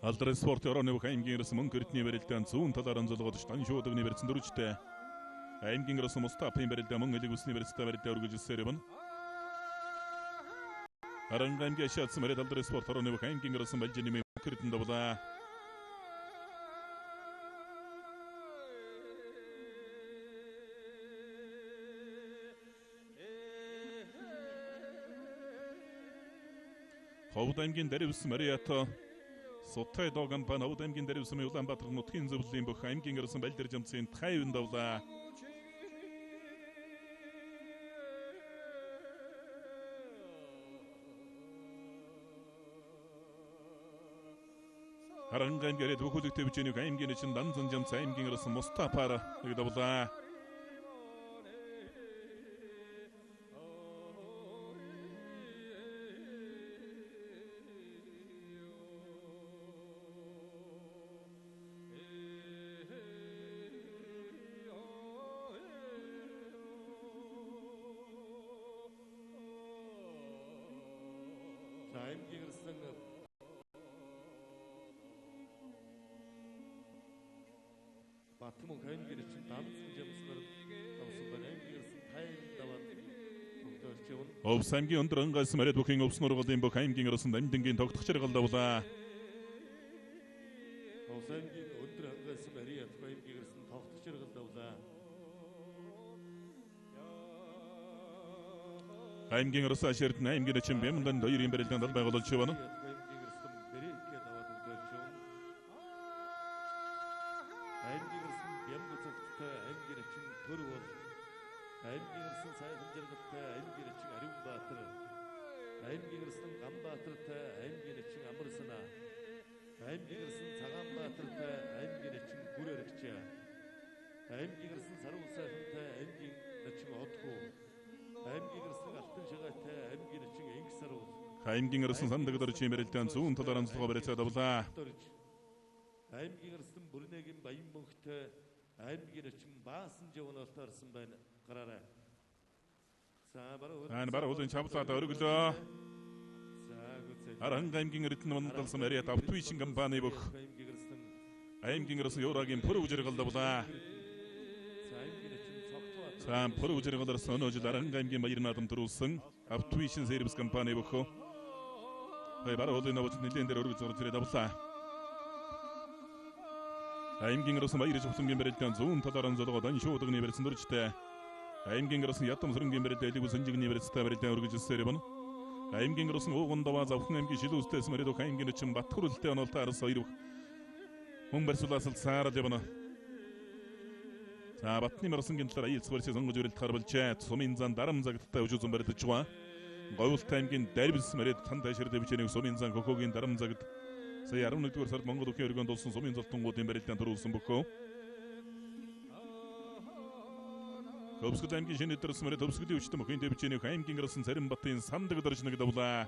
Speaker 1: Алдар спорт орооны бүх аймгийн өрсөн мөнгөрдний барилдаан зүүн талаар онцлогоодч тань шуудагны барьсан дөрвчтэй аймгийн өрсөн Мустафын барилдаан мөн элэг усны барилдаан барилдаан үргэлжилсээр явна. Арангаамгийн шатс мөрөд Алдар спорт орооны бүх аймгийн өрсөн балжины мөнгөрдөн давлаа. Ховд аймгийн Даривс Мариат Сутай доган ба Ховд аймгийн Даривс Улаанбаатар нутгийн зөвлөлийн бүх аймгийн өрсөн балдэр жамцын 50 давлаа. Харангаан гэрэд бүхүүлэг төвчэнийг аймгийн эчин данзан жамц аймгийн өрсөн Мустафаар нэг давлаа.
Speaker 3: аймгийн өрсөн Батмун аймгийн эчин данцсан жамснаар тавсан байна. аймгийн өрсөн тайм даваад тогтоолч явна.
Speaker 1: Овс аймгийн өндөр ангаас мөрөд бүхэн овс нургалын бүх аймгийн өрсөн дамдингийн тогтох чиргал давлаа.
Speaker 3: Овс аймгийн өндөр ангаас Мариат аймгийн өрсөн тогтох чиргал давлаа.
Speaker 1: аймгийн өрсөн аширт аймгийн эчин бэмдэн хоёрын барилдаан дал байгуулж явна.
Speaker 3: аймгийн өрсөн бэрээкэ даваад тогтоолч явна. аймгийн өрсөн Бямбуцогттой аймгийн эчин төр бол аймгийн өрсөн Сайхан жаргалтай аймгийн эчин Аривбаатар аймгийн өрсөн Ганбаатартай аймгийн эчин Амарсана аймгийн өрсөн Цагаанбаатартай аймгийн эчин Гүрэрэгч аймгийн өрсөн Саруу сайхантай аймгийн эчин Одхуу аймгийн өрсөн Алтан шагаатай аймгийн эчин Энгсаруу
Speaker 1: аймгийн өрсөн Сандагдор чимэрэлтэн зүүн талаар онцлогоо барьцаад давлаа.
Speaker 3: аймгийн өрсөн Бүрнэгийн Баян мөнхтэй аймгийн эчин Баасан жавнолт орсон байна. Гараарай.
Speaker 1: Bara уулын чавлаад өргөлөө. Аранга аймгийн эрдэнэ мандалсан Мариат автовишин компани бүх аймгийн өрсөн Еврогийн Пүрэв жаргал давлаа. Цаан Пүрэв жаргалаас өнөөж Аранга аймгийн баяр наадам төрүүлсэн автовишин сервис компани бүх Bara уулын навч нэлээд дээр өргөж зурж ирээд давлаа. аймгийн өрсөн баяр жавхлангийн барилдаан зүүн талаар онцлогоо дан шуудагны барьсан дөрвчтэй аймгийн өрсөн ятамсрынгийн барилдаан элэг усэнжигний барилдаан барилдаан үргэлжилсээр явна. аймгийн өрсөн ууган даваа завхан аймгийн шилүүстэйс мөрөд аймгийн эчин Батхүрэлтэй онолтой арас хоёр хүн барьсуулаас саарал явна. За Батны мөрсөнгийн талаар аялц барьсан сонгож өрөлт харбалжээ. Сумын зан дарам загттай өжүүзэн барьдаж байгаа. Говьлт аймгийн Даривс мөрөд тан тайшир дэвчэнийг сумын зан хөхөгийн дарам загт сая 11-р сард Монгол Өхөн өргөнд болсон сумын золтонгуудын барилдаан төрүүлсэн бөхөө. Төвсгөл аймгийн шинэ өдрөс мөрөд төвсгөлийн хүчтэй мөхөний дэвчэнийг аймгийн өрсөн Царинбатын Сандагдорж нэг давлаа.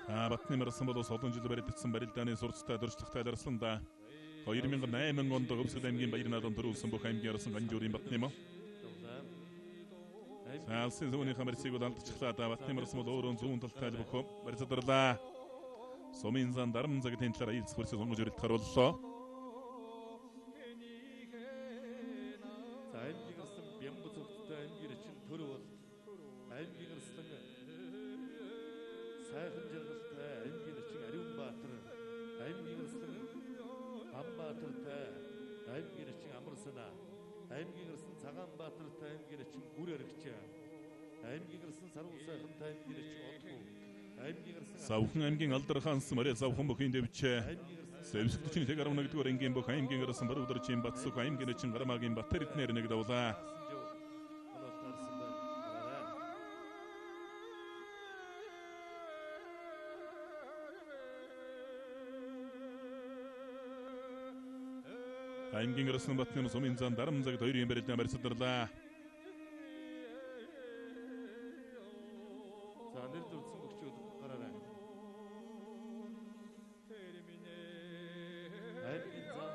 Speaker 1: Батнымарсан болоос олон жил баригдсан барилдааны сурцтай дөржлөгтэй дарсланда 2008 онд Өвсгөл аймгийн Баяр наадам төрүүлсэн бүх аймгийн арсан Ганжуурын Батнымаа. Алсын зүүнний хамарсыг алдчихлаа. Батнымарсан бол өөрөө зүүн талтай бүх барьцаадарлаа. Сумын зан дарамзаг тэнцлэр аялц хөрсөс сонгож өрөлтгөр боллоо.
Speaker 3: сайхан жаргалтай аймгийн эчин Ариун Баатар, аймгийн эслэн Бамбаатартай, аймгийн эчин Амарсана, аймгийн эслэн Цагаан Баатартай, аймгийн эчин Гүр Аригчаа, аймгийн эслэн Сарвал сайхантай, аймгийн эчин Отгоо, аймгийн эслэн
Speaker 1: Савхан аймгийн Алдархаанс Мария Савхан бүхийн дэвчээ. Сэвсгтчний тэг 11-р ангийн бүх аймгийн арсан бар өдөрчийн Батсух аймгийн эчин Гарамаагийн Батар эднэр нэг давлаа. аймгийн арсан Батнам сумын зан дарамзаг 2-ын барилдаан барьцаадарлаа.
Speaker 3: За нэр дүрсэн бөхчүүд гараарай. аймгийн зан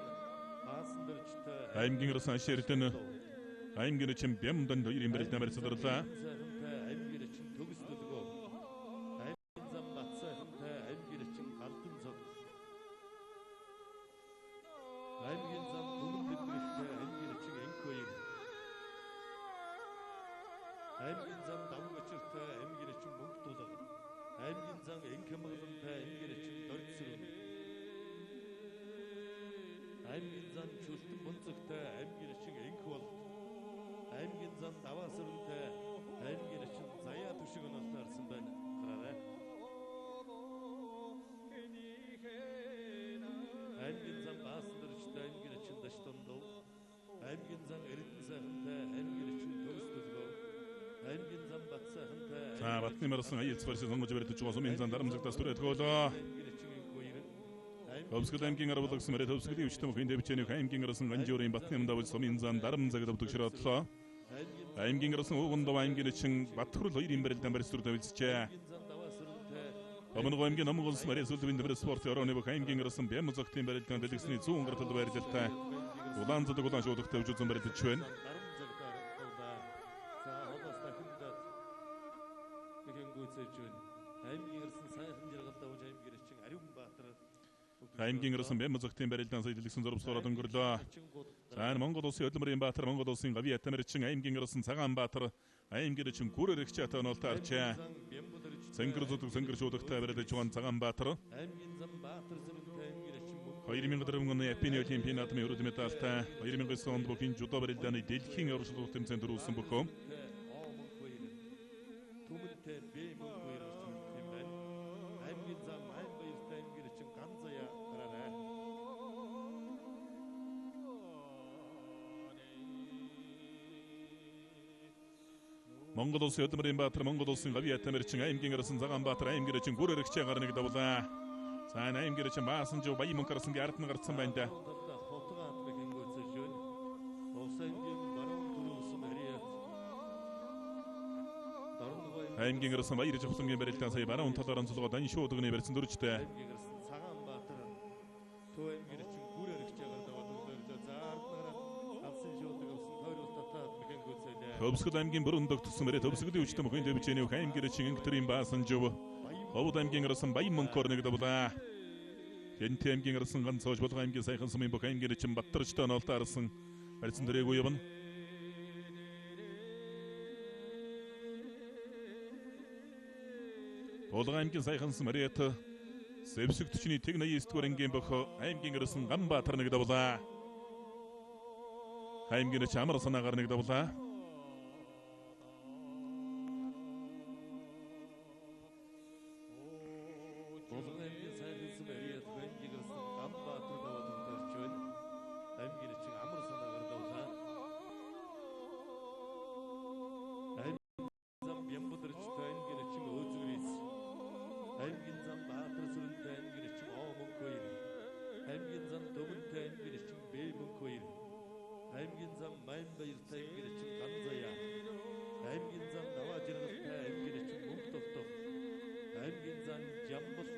Speaker 3: хаасан дөржтэй
Speaker 1: аймгийн арсан ширтэн аймгийн эчин Бямдан 2-ын барилдаан барьцаадарлаа.
Speaker 3: аймгийн эчин Төгс төлгөө. аймгийн зан Батсайхантай, аймгийн эчин Галдан цог. аймгийн зан Дүмэн дэвгэрэлтэй, аймгийн эчин Энхбаяр. аймгийн зан Давг очиртай, аймгийн эчин Мөнх Дулаг. аймгийн зан Энхэмгалантай, аймгийн эчин Дордсүрэн. аймгийн зан Чөлтөн Бунцагтай, аймгийн эчин Энхбол. аймгийн зан Даваасүрэнтэй, аймгийн эчин Заяа Түшиг онолтаарсан байна. Гараарай. аймгийн зан Баасан дөржтэй, аймгийн эчин Даштондов. аймгийн зан Эрдэнэ сайхантай, аймгийн эчин Төгс төлгөө. аймгийн зан Батсайхантай.
Speaker 1: За Батнымарсан аялц барьцаа сонгож барьдаж байгаа сумын зан дарамзагтаас түрэтгөөлөө.
Speaker 3: аймгийн эчин Энхбаяр.
Speaker 1: Өвсгөл аймгийн арвлагсан мэрэд Өвсгөлийн өвчтөн бүхийн дэвчээний аймгийн арсан Ганжуурын Батнамд давж сумын зан дарамзаг давдаг широодлоо. аймгийн арсан Уугандав аймгийн эчин Батхурл 2-ын барилдаан барьцаар давжжээ. Өмнө аймгийн Номгонс Мария Сүлбийн дэврэ спорт орооны бүх аймгийн арсан Бямзагтын барилдаан дэлгэсний 100 гартал барилдалтай. Улаанцад улаан шуудагтай вжүүлсэн барилдаж байна. аймгийн арсан Бямзагтын барилдаан сая дэлгэсэн зурвсгороод өнгөрлөө. За Монгол улсын Хөдөлмөрийн Баатар, Монгол улсын Гавьяа Тамирчин, аймгийн арсан Цагаан Баатар, аймгийн эчин Гүр Аригчаатай онолтой арчээ. Сэнгэр зүдэг сэнгэр шуудагтай барилдаж байгаа Цагаан Баатар. 2004 оны Японы Олимпийн наадмын өрөд медальтай 2009 онд бүхийн жудо барилдааны дэлхийн оршуулгын тэмцээнд төрүүлсэн бөхөө. Монгол улсын Хөдөлмөрийн Баатар, Монгол улсын Гавьяа Тамирчин, аймгийн арсан Цагаан Баатар, аймгийн эчин Гүр Аригчаа гарныг давлаа. За аймгийн эчин Баасан жив Баян мөнгө арсан ард нь гарцсан байна да. аймгийн арсан Баяр жавхлангийн барилдаан сая баруун талаар онцлогоо дан шуудганы барьсан дөржтэй. Өвсгөл аймгийн бүрэн догтсон мэрэд Өвсгөлийн өвчтөн бүхийн дэвчээний аймгийн эчин Өнгөтрийн Баасан жив Овод аймгийн арсан Баян мөнгөөр нэг давлаа. Тэнт аймгийн арсан ганцоож болгоо аймгийн сайхан сумын бүх аймгийн эчин Баттарчтай онолтой арсан барьсан дөрээгүй явна. Болгоо аймгийн сайхан сум Мариат Сэвсгтчний тэг 89-р ангийн бүх аймгийн арсан Ганбаатар нэг давлаа. аймгийн эчин Амарсанаагаар нэг давлаа.
Speaker 2: аймгийн зан Наваа Жиргалтай, аймгийн эчин Мөнх Довтох, аймгийн зан Жамбал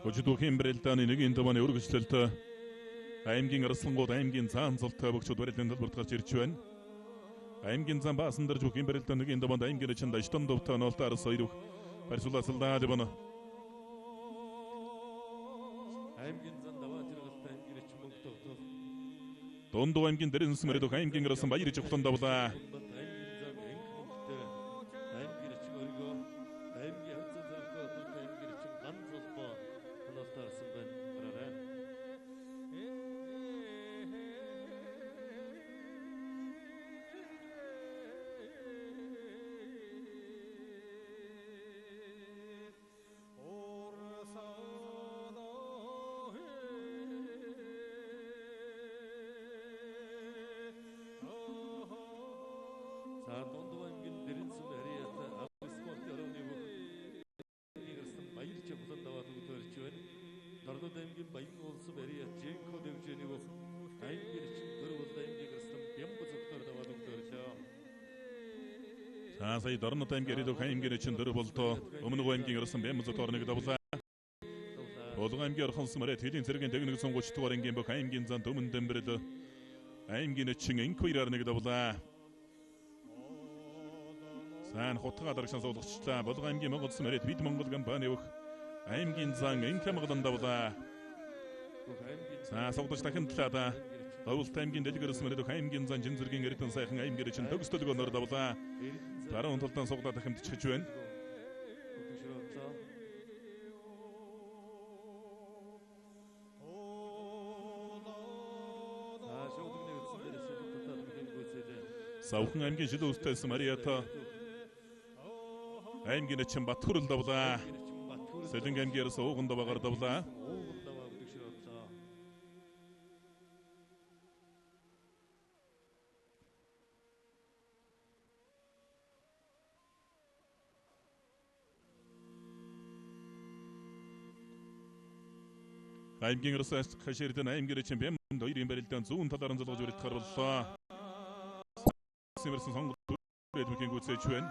Speaker 1: Өчигдөр Брэлтаны нэгийн төвөний өргөжлөлт аймгийн Арслангууд аймгийн цаан цолтой бөгчд барилын талбарт гарч ирж байна. Аймгийн зам баасан дэрж бүхэн Брэлтаны нэгийн төвөнд аймгийн чин даштан довтой нолтоор соёрох барьсууласалдаа дэвнэ.
Speaker 3: аймгийн зам даваа зэрэгтэй аймгийн чин мөнгө тогтол.
Speaker 1: Дондоо аймгийн дэрэнс мөрөд аймгийн Арсан баяр жигтон давлаа. Сая Дорнот аймгийн ирээдүйн аймгийн чин дөрөв болтоо өмнөг аймгийн Арсан Бямзот орныг давлаа. Болгон аймгийн орхонс мөрөд хэлийн цэргийн техник сонгуульч дугаар аймгийн бөх аймгийн зан төмөн дэмбэрэл аймгийн чин инквираар нэг давлаа. Сан хотгоо дарагшан суулгачдлаа. Болгон аймгийн Монгол улс мөрөд бид Монгол компани бөх аймгийн зан инкамгадан давлаа. Согдож дахин талаада Ховлт аймгийн дэлгэрс мөрөд аймгийн зан жин зэргийн эрдэн сайхан аймгийн чин төгсдөлгөө нөр давлаа. Баруун талдан суглаад дахимтчихж байна. Савхан аймгийн жил үстэйс Мариата аймгийн чин Батхүрэл давлаа. Сэлэнг аймгийн ууган даваагаар давлаа. аймгийн Росас хаширдэн аймгийн чин Бямд хоёрын барилдаан зүүн талаар нь залгаж өрөлт гарваллаа. Сэмэрсэн сонгуульд бүхэн гүйцээж байна.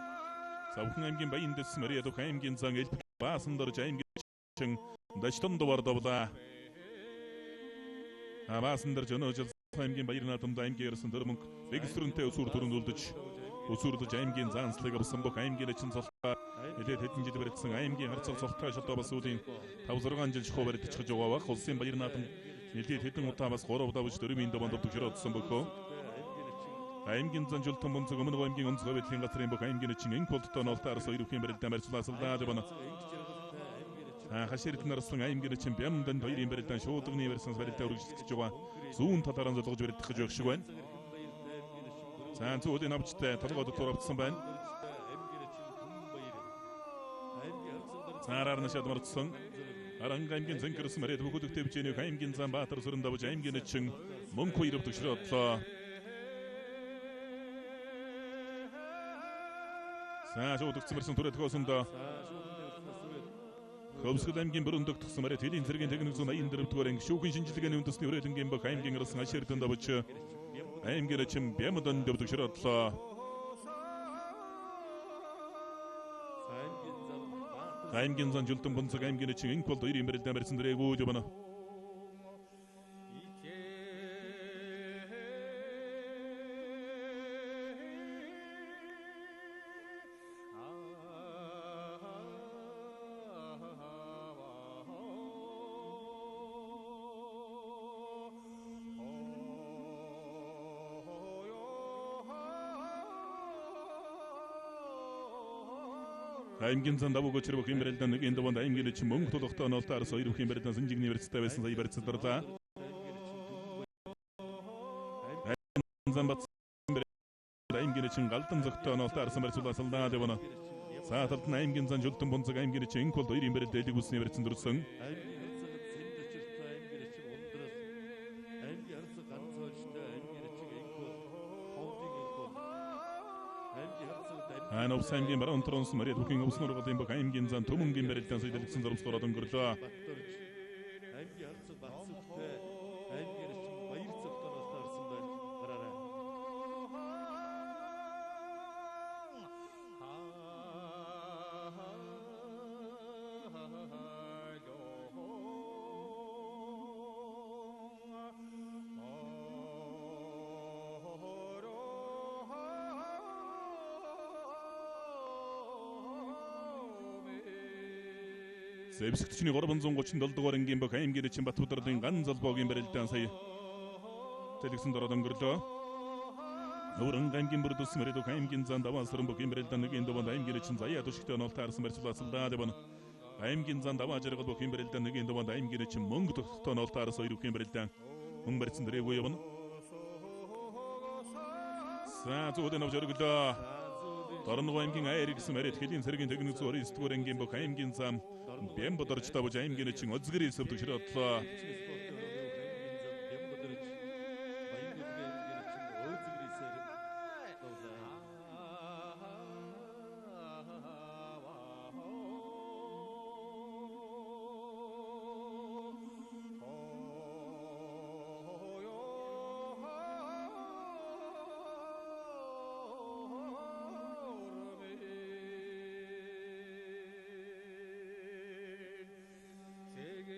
Speaker 1: Савхан аймгийн Баян дэс Мариад аймгийн зан элб баасан дорж аймгийн чин даштан довар давлаа. Баасан дорж өнөөжил аймгийн Баяр наадамд аймгийн ярсан дөрмөнг регистрэнтэй өсвөр төрөнд үлдэж өсвөрлөж аймгийн заанслыг авсан бүх аймгийн чин цолтой нэлээд хэдэн жил барьсан аймгийн харцаг цолтой шатаа бас үүдийн 5-6 жил шухуу баригдчихж байгаа бах улсын Баяр наадам нэлээд хэдэн удаа бас 3 удаа биш 4 донд төвшөрөөдсөн бөхөө. Аймгийн занжултан бонцог өмнөг аймгийн онцгой байдлын газрын бүх аймгийн чин инк болттой нолтоор соёрхийн барилдаан барьцлаасалдаа дэвнэ. Хаширдэн Арслан аймгийн чин Бямданд хоёрын барилдаан шуудганы барьсан барилдаан үргэлжлэж байгаа. Зүүн талаараа золгож баригдах гэж байх шиг байна. Сан цуудын авчтай толгойд туравдсан байна. Цаараар нь шадмарцсан. Аранга аймгийн зэнкэрс мөрөд бүхэлдэх төвчний аймгийн зам Баатар сүрэн давж аймгийн чин мөнх хоёров төгшрөөдлөө. Шууд өгцмөрсөн түрэтгөөсөнд Хөвсгөл аймгийн бүрөндөгт тгсэн мөрөд хэлийн цэргийн техник зүүн 84-р анги шүүхийн шинжилгээний үндэсний өрөөлөнгийн бөх аймгийн Арсан хаширдэн давж аймгийн чин Бямдан төгшрөөдлөө. аймгийн зан жултан бонцог аймгийн чин инк бол хоёрын барилдаан барьсан дэрэгүү дэвнэ. аймгийн зан давуу гочрох юм барилдаан нэг энэ донд аймгийн чин мөнгө толготой нолтоор соёрох юм барилдаан сэнжигний барьцтай байсан сая барьцларлаа. Зан бат аймгийн чин галдан зөгтөө нолтоор барьцлаасалдаа дэвнэ. Сааталт аймгийн зан жултан бонцог аймгийн чин инк бол хоёрын барилдаан дэлэг үсний барьцсан дөрсөн. Анов аймгийн баруун тронс мөрөд бүхэн өвснөр голын бүх аймгийн зан төмөнгийн барилдаан сэдэлгсэн зурвслороод өнгөрлөө. аймгийн харцаг багцтай аймгийн чин баяр цогтоноос тарсан байна. Гараарай. Сэвсэгтчний 337 дугаар ангийн бүх аймгийн Чинбатбадрын ган залбоогийн барилдаан сая Тэлгсэн дороод өнгөрлөө. Өөрөн аймгийн бүр төсмөрөд аймгийн зан даваасрын бүх барилдаан нэг энд бод аймгийн чин заяа төшгтөө нол таарсан барьцлаасалдаа дэвэн. Аймгийн зан даваа жаргал бүх барилдаан нэг энд бод аймгийн чин мөнгө төгтөө нол таарсан хоёрын барилдаан мөнгө барьсан дэрэг явна. За зүудэн авжөргөлөө. Дорногоо аймгийн аяр гэсэн мэрэд хэлийн цэргийн техник зургийн 9 дугаар ангийн бүх аймгийн зам бэм бодорч тавж аймгийн чин озгэрийн сөвдөг ширэдлээ.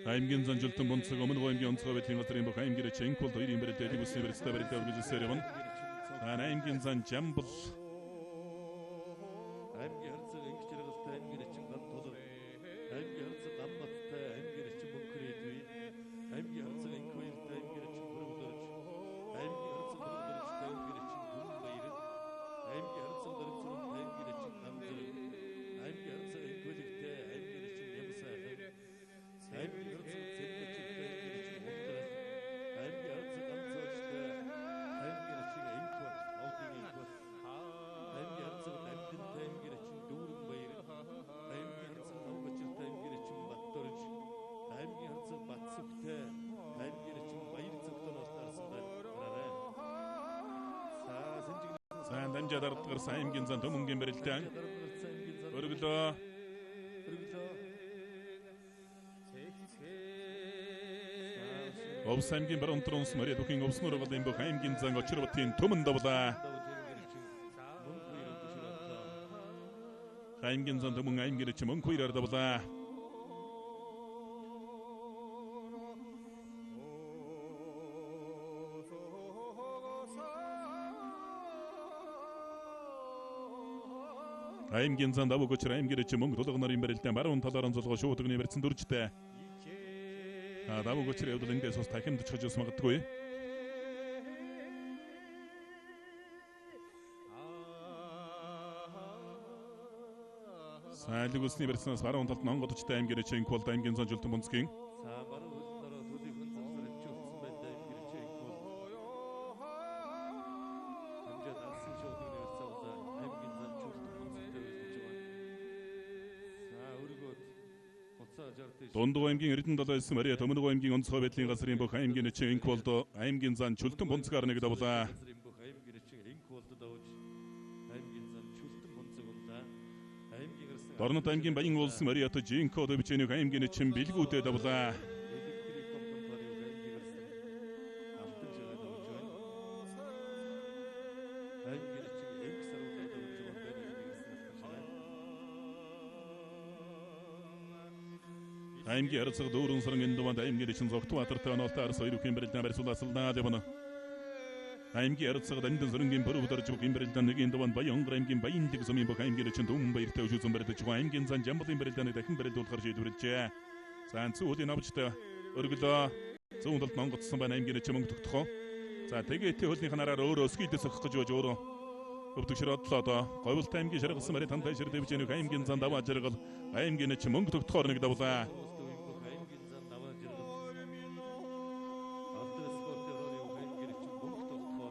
Speaker 1: Аймгийн занжилтан бонцог өмнө аймгийн онцгой байдлын газрын бүх аймгийн ченкол хоёрын барилдаа дэвсний барилдаа барилдаа үргэлжилсээр явна. Аймгийн зан жамбал
Speaker 3: аймгийн харцаг ангич жаргалтай аймгийн чин ган тулав аймгийн харцаг ган баттай аймгийн чин мөнхрээдвэ аймгийн харцаг анги хоёртай аймгийн чин хөргөлөрч аймгийн харцаг хөргөлөрчтэй аймгийн чин гүн баяр аймгийн харцаг дөрөвцөрөнтэй аймгийн чин намзэр аймгийн харцаг анги хөлөгтэй аймгийн чин ямсайхан аймгийн харцаг цэвэрлэгчтэй аймгийн чин ундрал аймгийн харцаг ганцоочтой аймгийн чин энкот овдын энкот аймгийн харцаг амьдэнтэй аймгийн чин дүүрэн баяр аймгийн харцаг навгачиртай аймгийн чин баттөрж аймгийн харцаг батсүгтэй аймгийн чин баяр цогтон олтарсан байна.
Speaker 1: сайн дамжаад гарсан аймгийн зан төмөнгийн барилдаан өргөлөө. Овс аймгийн баруун тронс мөрөд бүхэн овсноор голын бүх аймгийн зан очирбатын төмөн давлаа. Аймгийн зан төмөн аймгийн чин мөнх хоёроор давлаа. Аймгийн зан давуу гоч аймгийн чин мөнх тулгын нарын барилдаан баруун талаараа зулгоо шуудгны барьсан дөржтэй. Давуу гоч явдал эндээс бас дахин дучгаж ус магадгүй. Сайлг усны барьснаас баруун талд Монгодчтой аймгийн чин кол аймгийн зан жултан бонцгийн Дундуу аймгийн Эрдэнэ далайс Мариа Төмөнөг аймгийн онцгой байдлын газрын бүх аймгийн чин инкволд аймгийн зан чултан бонцгаар нэг давлаа. Дорнод аймгийн Баян улс Мариат Жинко дэвчэнийг аймгийн чин бэлгүүдэд давлаа. Аймгийн харцаг дүүрэн саран эндванд аймгийн чин Зогтбаатартай онолтоор соёрын барилдаан барьсуулааслаа дэвнэ. Аймгийн харцаг дандин сөрөнгийн бүрүүдэрж бүх барилдаан нэг эндванд Баянгар аймгийн Баяндаг сумын бүх аймгийн чин Дүн баяртай үжүүлсэн барилдаж байгаа аймгийн зан Жамбалын барилдааны дахин барилдуулахар шийдвэрлэжээ. Зан цүүдийн авчтай өргөлөө зүүн талд Монгодсон байна аймгийн чин мөнгө тогтхоо. За тэгээд хөлнийх нараар өөрөө өсгийдэс өгөх гэж бож өөрөө өвдөг ширэдлоо доо говьлт аймгийн шаргалсан барь тантай шир дэвжэнийг аймгийн зан даваа жаргал аймгийн чин мөнгө тогтхоор нэг давлаа.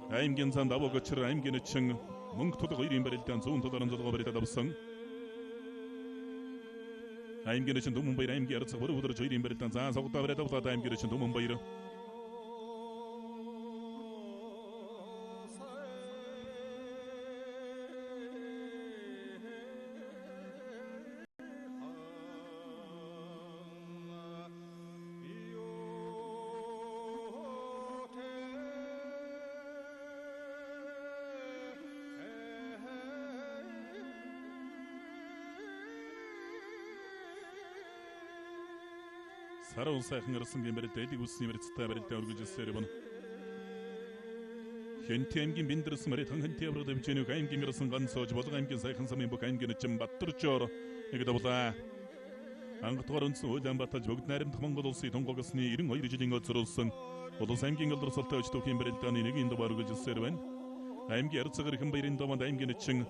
Speaker 1: Аймгийн зан давуу гоч аймгийн чин мөнгө тулг хоёрын барилдаан зүүн талаараа зулгоо барилдаад авсан. Аймгийн чин Дүмэн баяр аймгийн харцаг бүрүүдэрж хоёрын барилдаан зан согдоо бариад авлаа аймгийн чин Дүмэн баяр. Сарун сайхан гарсан гэмбэрэлд эдэг үсний барилцтай барилдаа үргэлжилсээр явна. Хэнти аймгийн Бэндэрс Марит хэнти авраг дэвчэнийг аймгийн гарсан ганцоож болго аймгийн сайхан самын бүх аймгийн чин Баттарчоор нэг давлаа. Ангатгаар үндсэн Улаанбаатар бүгд найрамдах Монгол улсын тунгаасны 92 жилийн өдрөөлсөн Улс аймгийн алдарсалтай өч төвхийн барилдааны нэгийн дугаар үргэлжилсээр байна. Аймгийн арцгаар ихэн баярын даванд аймгийн эчин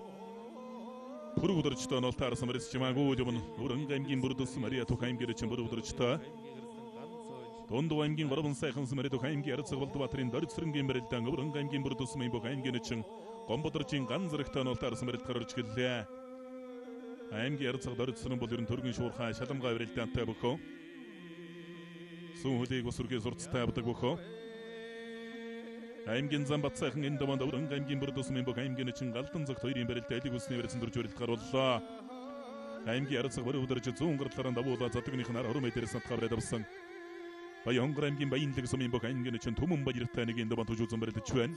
Speaker 1: бүр өдөрчтөө нолтаар самарс чимаагүй юм. Өрөнгө аймгийн бүрдэс Мария Тух аймгийн эчин бүр өдөрчтөө Дондоо аймгийн 3 сайхан Мария Тух аймгийн арцаг Болдбаатарын дөрцөрөнгийн барилдаан Өрөнгө аймгийн бүрдэс Мөнбөг аймгийн эчин Гомбодорчийн ган зэрэгтэй нолтаар самарт гарч гэлээ. Аймгийн арцаг дөрцөрөн бол ерөн төргийн шуурхай шаламгай барилдаантай бөхөө. Сүүн хөлийг усүргээ сурцтай авдаг бөхөө. Аймгийн Замбат сайхан энэ даванд Өрөнгө аймгийн бүрдэс Мөнбөг аймгийн эчин галдан цагт хоёрын барилдаа элэг үсний барьсан дөрж барилт гарууллаа. Аймгийн арцаг барь өдөрж зүүн гартлаараа давуулаа задгных нар орон мэдэрс натгавраад авсан. Баянгор аймгийн Баянлаг Мөнбөг аймгийн эчин Түмэн баяртай нэг энэ даванд тужуулсан барилдаж байна.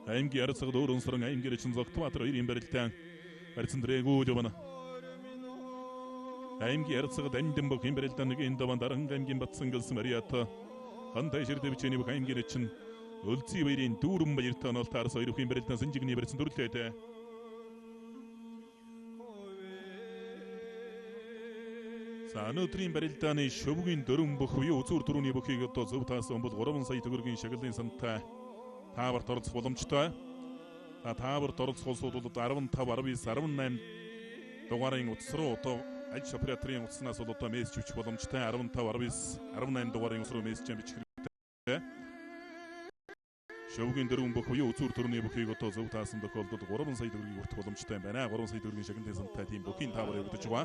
Speaker 1: Аймгийн арцаг дөрөн саран аймгийн эчин Зогтбаатар хоёрын барилдаан барьсан дрэгүүд явна. Аймгийн арцаг Дандинбөг хэн барилдаан нэг энэ даванд Аранга аймгийн Батсангал Мариата Хантай ширдэ бичээний бүх аймгийн эчин Өлзий баярын дүүрэн баяртай нолтаар хоёр хэн барилдаан Синжигний барьсан дүрлээд. За өнөөдрийн барилдааны шөвгийн дөрөн бүх буюу үзүүр дөрөвний бүхийг одоо зөв таасан бол 3 сая төгрөгийн шагналын сантай тааварт оролцох боломжтой. Тааварт оролцох улсууд бол 15, 19, 18 дугаарын утас руу одоо аж операторын утаснаас бол одоо мессеж бичих боломжтой. 15, 19, 18 дугаарын утас руу мессеж бичих хэрэгтэй. Шөвгийн дөрвөн бүх буюу үзүүр төрний бүхийг одоо зөв таасан тохиолдолд 3 сая төгрөгийг өртөх боломжтой байна. 3 сая төгрөгийн шагналын сантай тийм бүхийн таавар явагдаж байгаа.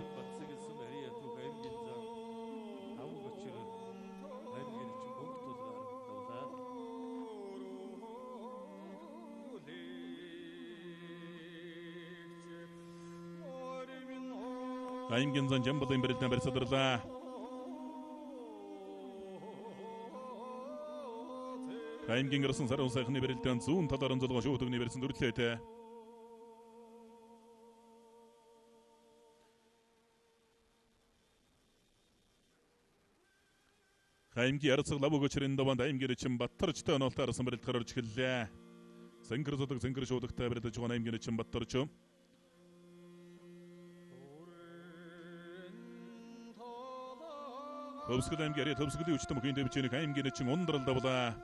Speaker 1: Аймгийн зан Жамбалын барилдаан барьсадарлаа. Аймгийн гарсан сарын сайхны барилдаан зүүн талаар онцолгоо шүүтгний барьсан дүрлээ. Аймгийн арцаг лавгочрын даванд аймгийн эчин Баттарчтай нолтоор барилд гарч эхэллээ. Сэнгэр зодог сэнгэр шуудагтай барилдаж байгаа аймгийн эчин Баттарч. Төвсгөл аймгийн төвсгөлийн хүчтэй мөхийн дэвчээний аймгийн эчин ундрал давлаа.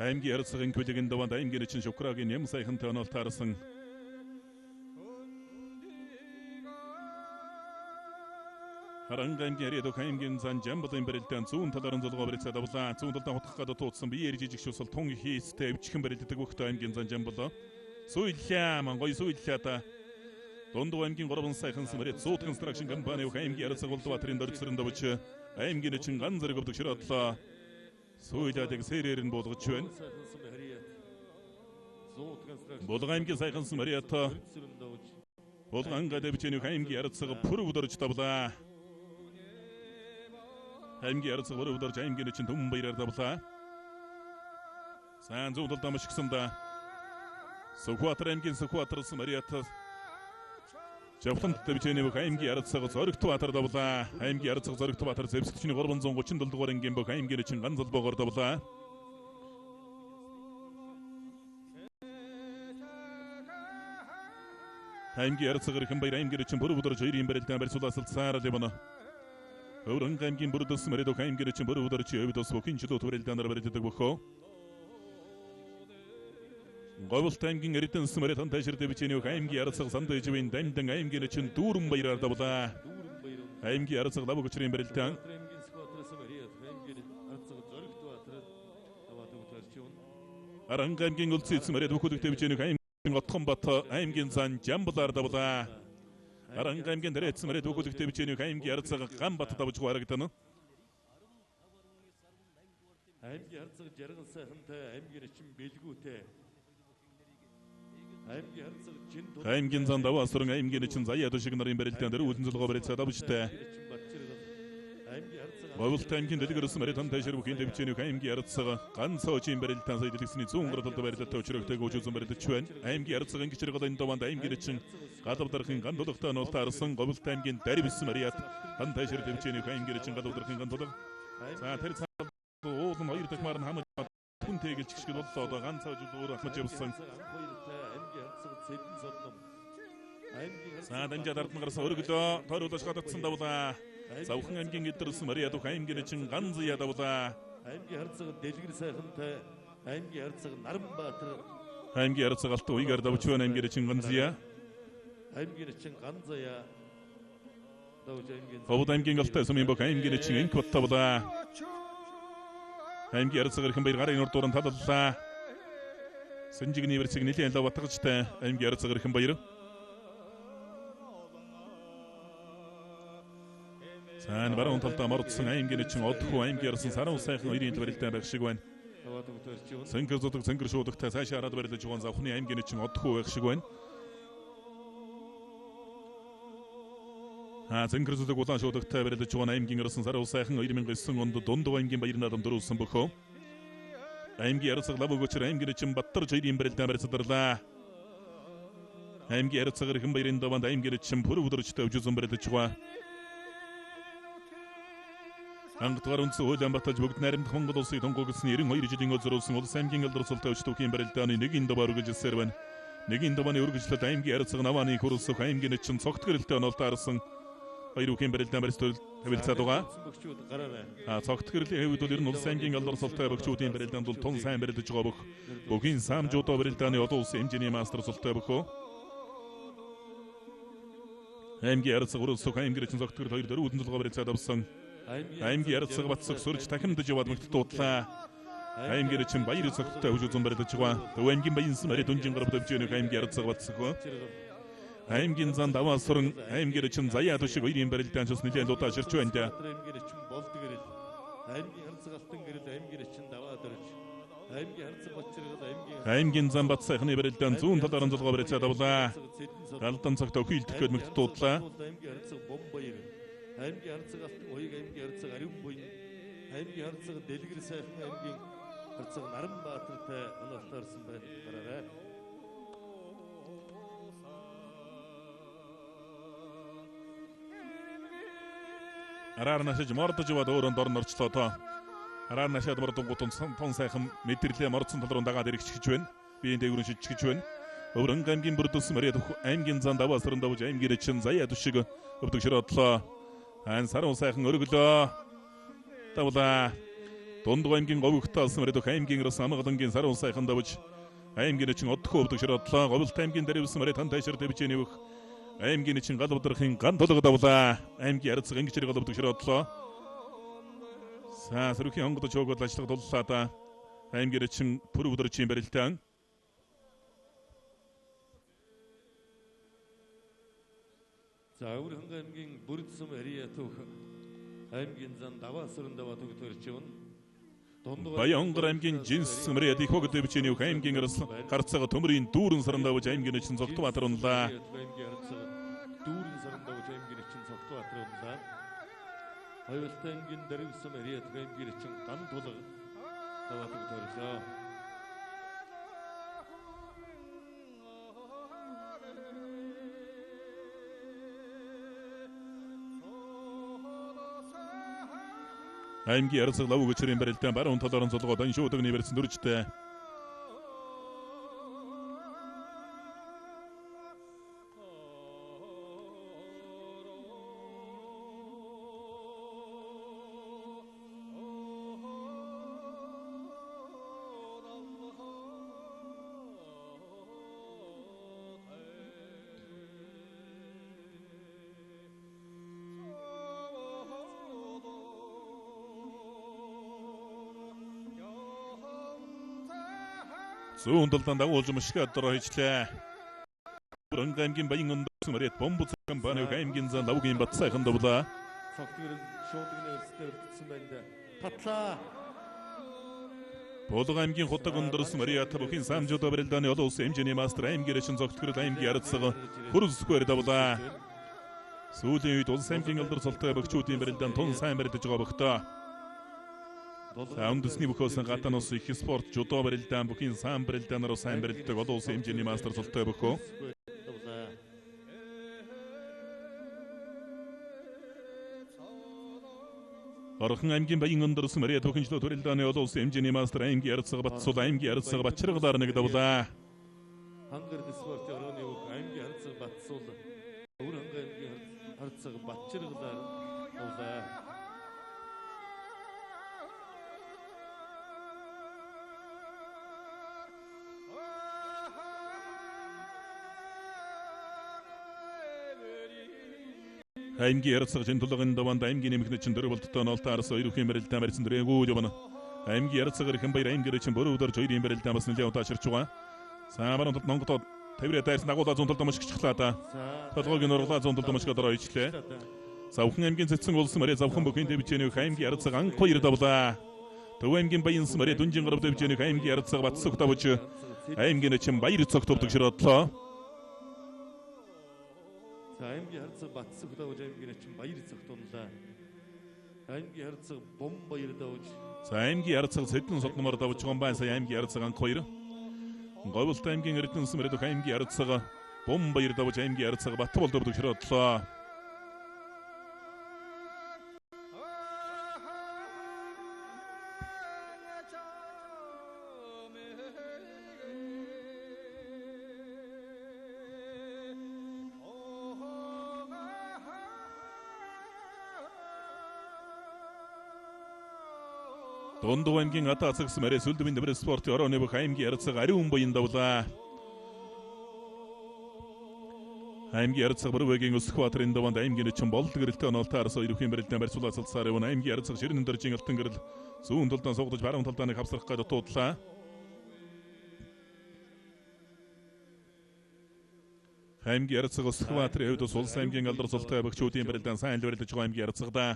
Speaker 1: Аймгийн арцагын күлэгэн даванд аймгийн эчин Шукрагийн нэм сайхан тонол таарсан. Аранга аймгийн аймгийн зан Жамбалын барилдаан зүүн талаар онцолгоо барьцаад авлаа. Зүүн талдаа хутгах гадаа туудсан биеэр жижиг шусал тун хийстэй өвчхөн барилдадаг бүхтэй аймгийн зан Жамбал. Сүйдлээ мангой сүйдлээ та. Дондоо аймгийн 3 сайхан Мария Тух констракшн компани аймгийн арцаг Болдбаатарын дөрцөрөн давж аймгийн эчин ган зэрэг өвдөг шираадлаа. Сүйдээдэг сэрээр нь болгож байна. Болгон аймгийн сайхан Мариата Болгон гадэвчэний аймгийн арцаг бүр өдөрж тавлаа. Аймгийн арцаг бүр өдөрж аймгийн эчин Түмэн баяраар тавлаа. Сан зүүн талдаа машигсанда Сүхбаатар аймгийн Сүхбаатар Мариата Жавхлан дэвчээний бүх аймгийн арцаг Зоригтбаатар давлаа. Аймгийн арцаг Зоригтбаатар зэвсэгчний 337 дугаар ангийн бүх аймгийн эчин ган залбоогоор давлаа. Аймгийн арцаг ихэн баяр аймгийн эчин бүр өдөрж хоёрын барилдаан барьсуулаасалцаар левна. Өрөнгө аймгийн бүрдэс Мария Тух аймгийн эчин бүр өдөрж өвдөс бүхэн чөлөөт барилдаанаар барилдадаг бөхөө. Говьлт аймгийн Эрдэнэс Мария Тантай ширдэ бичээний аймгийн арцаг Сандаж ивэн Дандан аймгийн эчин дүүрэн баяраар давлаа. Аймгийн арцаг лавгочрын барилдаан. Аранга аймгийн Өлзий Мария Тух бичээний аймгийн Отгонбат аймгийн зан Жамбалаар давлаа. Аранга аймгийн Дэрэц Мария Тух бичээний аймгийн арцаг Гамбат давж харагдана.
Speaker 3: Аймгийн арцаг Жаргал сайхантай аймгийн эчин Бэлгүүтэй
Speaker 1: аймгийн зан даваа суран аймгийн эчин Заяа шиг нарын барилдаан дээр үлэн зулгоо барьцаад авчтай. Говьлт аймгийн дэлгэрсэн Маритон тайшир бүхийн дэвчэний аймгийн ярцсаг ганцоочийн барилтаан сая дэлгэсний 100 градусд барилтатай өчрөгтэйг үжүүлсэн барилдаж байна. Аймгийн ярцсагын гişэр голын дованд аймгийн чин гадавдархын ган тулгтай нуултаа арсан Говьлт аймгийн Дарибс Мариат хан тайшир дэвчэний аймгийн чин гадавдархын ган тулг. За тэр цаанд уулын хоёр дахмаар нь хамж хүн тэгэлж гიშгэл боллоо одоо ганцааж өөр ахмаж явсан. За дамжаад ард нь гарсан өргөлөө тойруулж гадагдсан давлаа. Завхан аймгийн эдэрсэн Мариат аймгийн чин ганц ядавлаа.
Speaker 3: аймгийн харцаг дэлгэр сайхантай аймгийн харцаг Наранбаатар
Speaker 1: аймгийн харцаг алт уйгаар давч байна аймгийн чин ганця.
Speaker 3: аймгийн чин ганцая давж аймгийн
Speaker 1: Ховд аймгийн алтай сумын бок аймгийн чин инк боттавлаа. аймгийн харцаг ирхэн баяр гарын урдууран таллаа. Сэнжигний версиг нэлийн лав батгачтай аймгийн харцаг ирхэн баяр. Сайн баруун талдаа мордсон аймгийн чин одхоо аймгийн ярсан саран сайхан хоёрын барилтаа байх шиг байна. Сэнгэр зудаг сэнгэр шуудагтай цаашаа хараад барилдаж байгаа завхны аймгийн чин одхоо байх шиг байна. Сэнгэр зудаг улаан шуудагтай барилдаж байгаа аймгийн ярсан саран сайхан 2009 онд дундуу аймгийн баяр наадам дөрөвсөн бөхөө. Аймгийн ярсаг лав өгөөчөр аймгийн чин Баттар хоёрын барилтаа барьцаадарлаа. Аймгийн ярсаг ирхэн баярын даванд аймгийн чин бүр өдөрчтэй өвжүүлсэн барилдаж байгаа. Ангатгаар үндсэн хуулиан баталж бүгд найрамдах Монгол улсыг тунгуйгсан 92 жилийн өлзөрүүлсэн улс аймгийн элдэр султай өчтөхийн барилдааны нэгийн даваа үргэлжилсээр байна. Нэгийн давааны үргэлжлэлд аймгийн ярцаг навааны хөрөлсөх аймгийн чин цогт гэрэлтэй онолтой арсан хоёр үхийн барилдаан барьцуул тавилцаад байгаа. Цогт гэрэлийн хэвд бол ер нь улс аймгийн элдэр султай бөгчүүдийн барилдаанд бол тун сайн барилдаж байгаа бүх. Бүхийн самжуудаа барилдааны олон улсын хэмжээний мастер султай бөхөө. Аймгийн ярцаг хөрөлсөх аймгийн чин цогт гэрэл хоёр дөрвөн төлгөө барилцаад авсан. Аймгийн ярцаг батсаг сурж тахимдаж яваад мэгт дуудлаа. Аймгийн чин баяр цогттой хөгжүүлсэн барилдаж байгаа. Төв аймгийн баянсан мари дүнжин гарав дэвчээнийх аймгийн ярцаг батсаг. Аймгийн зан даваа суран аймгийн чин заяа төшиг хоёрын барилдаан чус нэлээд удаа ширч байна.
Speaker 3: аймгийн чин болд гэрэл аймгийн харцаг алтан гэрэл аймгийн чин даваа дөрж аймгийн харцаг батчиргал
Speaker 1: аймгийн зан бат сайхны барилдаан зүүн талаар нь зулгаа барилцаад авлаа. Галдан цагт өхийлдэх гээд мэгт дуудлаа.
Speaker 3: аймгийн харцаг бомбаяр аймгийн харцаг алтан уяг аймгийн харцаг ариун буй аймгийн харцаг дэлгэр сайхан аймгийн харцаг Наранбаатартай онолтоорсон байна. Гараарай.
Speaker 1: Араар нашиж мордож яваад өөрөнд орн орчлоо тоо. Араар нашаад мордонгууд тун сайхан мэдэрлээ мордсон тал руу дагаад ирчихэж байна. Биеийн дээгүүрэн шижчихэж байна. Өврөн аймгийн бүрдүүлсэн Мариат аймгийн зан даваа саран давж аймгийн чин заяа төшиг өвдөг широодлоо. Айн сарун сайхан өргөлөө. Тавлаа. Дундуу аймгийн говьгтой алсан Мариат аймгийн рас амгалангийн сарун сайхан давж аймгийн чин одхоо өвдөг широодлоо. Говьлт аймгийн Дарибс Мариат хан тайшир дэвчэний өөх аймгийн чин гадавдрахын ган толгод давлаа. Аймгийн ярцаг ангичрэг өвдөг широодлоо. Саа сөрөхийн онгодож өгөөд ажиллах дуллаа да. Аймгийн чин пүр өдөрчийн барилтаан.
Speaker 3: За Өвөрхөн аймгийн бүрдсэн Мариат аймгийн зан даваа сөрөн даваа төгтөрч явна.
Speaker 1: Баянгар аймгийн Жинс Мариат их хог дэвчэний өөх аймгийн гарцага төмрийн дүүрэн саран давж аймгийн чин Цогтбаатар унлаа.
Speaker 3: Дүүрэн саран давж аймгийн чин Цогтбаатар унлаа. Хоёултай аймгийн Дарибс Мариат аймгийн чин ган тулг даваа төгтөрлөө.
Speaker 1: Аймгийн ярцаг лав өгөөчрийн барилдаан баруун талаар нь зулгоод аншуудаг нэрсэн дөржтэй. Зүүн талдан дагуулж мөшгөө дөрөө хийчлээ. Өврөн аймгийн баян өндөрсөн Мариат бомб компани аймгийн зан лавгийн бат сайхан давлаа.
Speaker 3: Цогтгөрөн шуудгын өрсөлдөөр өртсөн байна. Татлаа.
Speaker 1: Болго аймгийн хотог өндөрсөн Мариат бүхийн самжууд барилдааны олон улсын хэмжээний мастер аймгийн чин цогтгөрөл аймгийн ярцаг хөрөлсгөөр давлаа. Сүүлийн үед улс аймгийн алдар султай богчуудын барилдаанд тун сайн барилдаж байгаа бохтой. За үндэсний бөхөөсөн гадаа нус их спорт жудо барилдаан бүхийн сайн барилдаанаар сайн барилдаг олон улсын хэмжээний мастер султай бөхөө. Орхон аймгийн Баян өндөрс Мариа төхөнчлөө төрөлдөөний олон улсын хэмжээний мастер аймгийн Ярцаг Батсул аймгийн Ярцаг Бачиргалаар нэгдвлээ.
Speaker 3: Хангар спорт орооны бүх аймгийн Ярцаг Батсул өөр аймгийн Ярцаг Бачиргалаар явлаа.
Speaker 1: Аймгийн Ярцаг жинтулгын даванд аймгийн нэмэгний чин дөрвөлтөд нолтоорс хоёрын барилдаан барьсан дөрэгүү явна. Аймгийн Ярцаг ирхэн баяр аймгийн чин бороо өдөр хоёрын барилдаан бас нэлээд удааширч байгаа. Саамаран тот Монгол тавираа дайрс нагуулаа зүүн талд мөшгчлээ та. Толгойг нурлаа зүүн талд мөшгөдөр ойчлээ. Завхан аймгийн цэцэн улс Мариа завхан бүхэн дэвжээний аймгийн Ярцаг анх хоёр давлаа. Төв аймгийн Баянс Мариа дүнжин гарав дэвжээний аймгийн Ярцаг Батсуг давж аймгийн чин баяр цогтовдөг широдлоо.
Speaker 3: аймгийн Ярцаг Батсуг давж аймгийн чин баяр цогтомлаа. аймгийн Ярцаг бом баяр давж.
Speaker 1: Аймгийн Ярцаг сэдэн содномор давж байгаа байна. Аймгийн Ярцаг анх хоёр. Говьлт аймгийн Эрдэнэс Мариа аймгийн Ярцаг бом баяр давж аймгийн Ярцаг Батбол давж широдлоо. Дундуу аймгийн Атацагс Мариа сүлдмийн дэвэр спорт орооны бүх аймгийн Ярцаг ариун баян давлаа. Аймгийн Ярцаг Бүрвэгийн Өсөхбаатарын даванд аймгийн чин болд гэрэлтэй онолтоорс хоёрын барилдаан барьцуулаад салцаар явна. Аймгийн Ярцаг Ширнэн дөржин алтан гэрэл зүүн талдаа суугдаж баруун талдаа нэг хавсрах гэж дутуудлаа. Аймгийн Ярцаг Өсөхбаатарын хувьд улс аймгийн алдар султай богчуудын барилдаан сайн барилдаж байгаа аймгийн Ярцагдаа.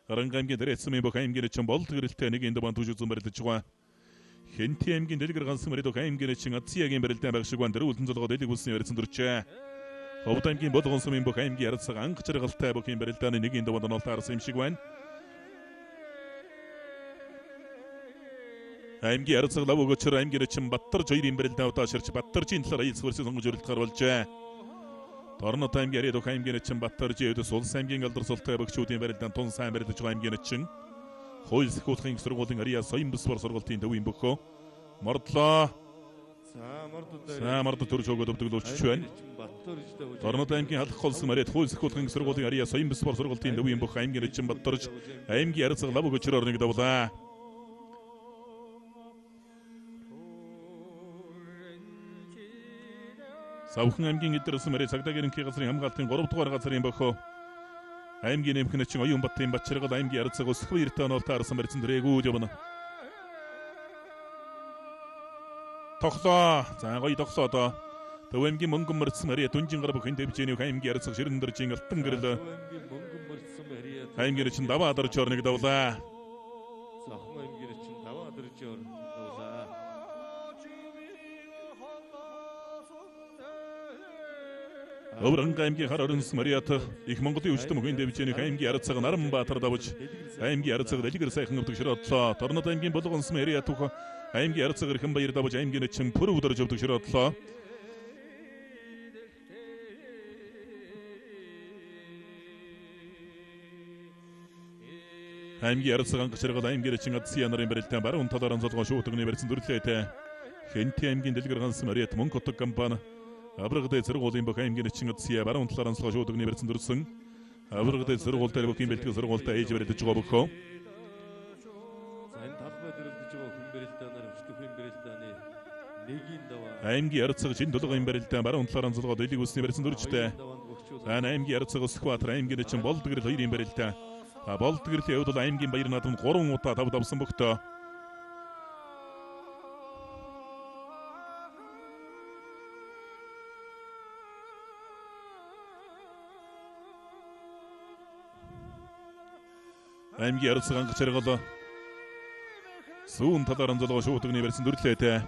Speaker 1: Оранга аймгийн Дэрэцмийн бүх аймгийн чин болд гэрэлтэй нэг энэ банд түжүүзэн барилдаж байгаа. Хэнти аймгийн Дэлгэр гансан Мариа аймгийн чин Атсиягийн барилдаан байх шиг байна. Дөрвөлтөн золгоо дэлэг улсын барьсан дөрчээ. Ховд аймгийн Болгон сумын бүх аймгийн Ярцаг анх чаргалтай бүх юм барилдааны нэг энэ банд нолтоорс юм шиг байна. Аймгийн Ярцаг лав өгөөчөр аймгийн чин Баттарж хоёрын барилдаан удааширч Баттаржийн талаар аялц хөрсөй сонгож өрөлт гарвалжээ. Торнот аймгийн Яриад аймгийн чин Баттарж өвдөс улс аймгийн алдар султай богчуудын барилдаан тун сайн барилдаж байгаа аймгийн чин хууль сахиулахын сургуулийн Ариа соён бүсвар сургуулийн төвийн бөхөө мордлоо. Морд төрж өгөөд өвдөглүүлж байна. Торнот аймгийн халах улс Мариад хууль сахиулахын сургуулийн Ариа соён бүсвар сургуулийн төвийн бөх аймгийн чин Баттарж аймгийн Ярцаг лав өгөөчрөөр нэг давлаа. Савхан аймгийн Эдэрс Мариа цагдаагийн газрын хамгаалтын 3 дугаар газрын бохоо аймгийн нэмхэн чин Оюун Баттын Бачиргал аймгийн Ярцаг Өсөх баяртай онолтоорс барьсан дөрэгүү явна. Тоглоо. За гоё тоглоо доо. Төв аймгийн Мөнгөн мөрц Мариа дүнжин гар бүхэн дэвжээний аймгийн Ярцаг Ширнэн дөржин алтан гэрэл аймгийн чин даваа дөрж орныг давлаа.
Speaker 3: Захын аймгийн чин даваа дөрж давлаа.
Speaker 1: Өврөнг аймгийн хар орнос Мариат их Монголын өвчтөн бүхэн дэвжээний аймгийн Ярцаг Наранбаатар давж аймгийн Ярцаг Дэлгэр сайхан өвдөг широдлоо. Торнот аймгийн Болгонс Мариа түүх аймгийн Ярцаг ирхэн баяр давж аймгийн чин Пүрэв дөрж өвдөг широдлоо. аймгийн Ярцаг анх чаргал аймгийн чин Атсия нарын барилдаан баруун талаар онцолгоо шуудагны барьсан дүрлээтэй. Хэнти аймгийн Дэлгэр ганс Мариат Монгол хотод компани Аврагтай сургуулийн бүх аймгийн чин Атсия баруун талаар онцлогоо шуудагны барьсан дүрсэн. Аврагтай сургууль дээр бүхэн бэлтгэл сургуультай ээж барилдаж байгаа бөхөө.
Speaker 3: За энэ талбай дөрөлдөж байгаа хүн барилдаанаар өчтөх хүн барилдааны нэгийн даваа.
Speaker 1: Аймгийн Ярцаг чин тулгын барилдаан баруун талаар онцлогоо дэлийг үсний барьсан дүрчтэй. За аймгийн Ярцаг Өсөхбаатар аймгийн чин болд гэрэл хоёрын барилдаан. Болд гэрлийн хувьд аймгийн баяр наадамд 3 удаа давсан бөхтөө. аймгийн Ярцаг анх чаргал зүүн талаар онцлогоо шуудагны барьсан дүрлээтэй.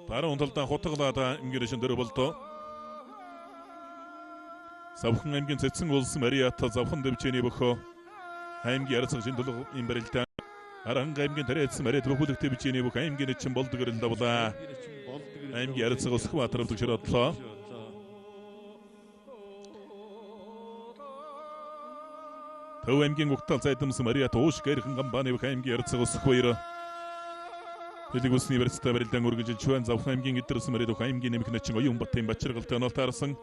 Speaker 1: Баруун талдаа хутгалаад эмгэнэшин дөрөвөлтөө. Завхан аймгийн цэцэн улс Мариата завхан дэвчээний бөхөө. Аймгийн ярцаг шинтулга им барилдаа. Аранга аймгийн тариадсан Мариат бөхөлөг дэвчээний бүх аймгийн эчин болдог гэрэл давлаа. Аймгийн ярцаг Өсгөбаатар өвдөг Төв аймгийн Угтал зайдамс Мариат ууш гэрхэн гамбаны бүх аймгийн ярцаг Өсгөбаатар Хэлэг усны барьцтай барилдаан үргэлжил Чуан завхан аймгийн эдэрсэн Мариат бүх аймгийн нэмэгнэчин оюун батын бачиргалтай онолтаарсан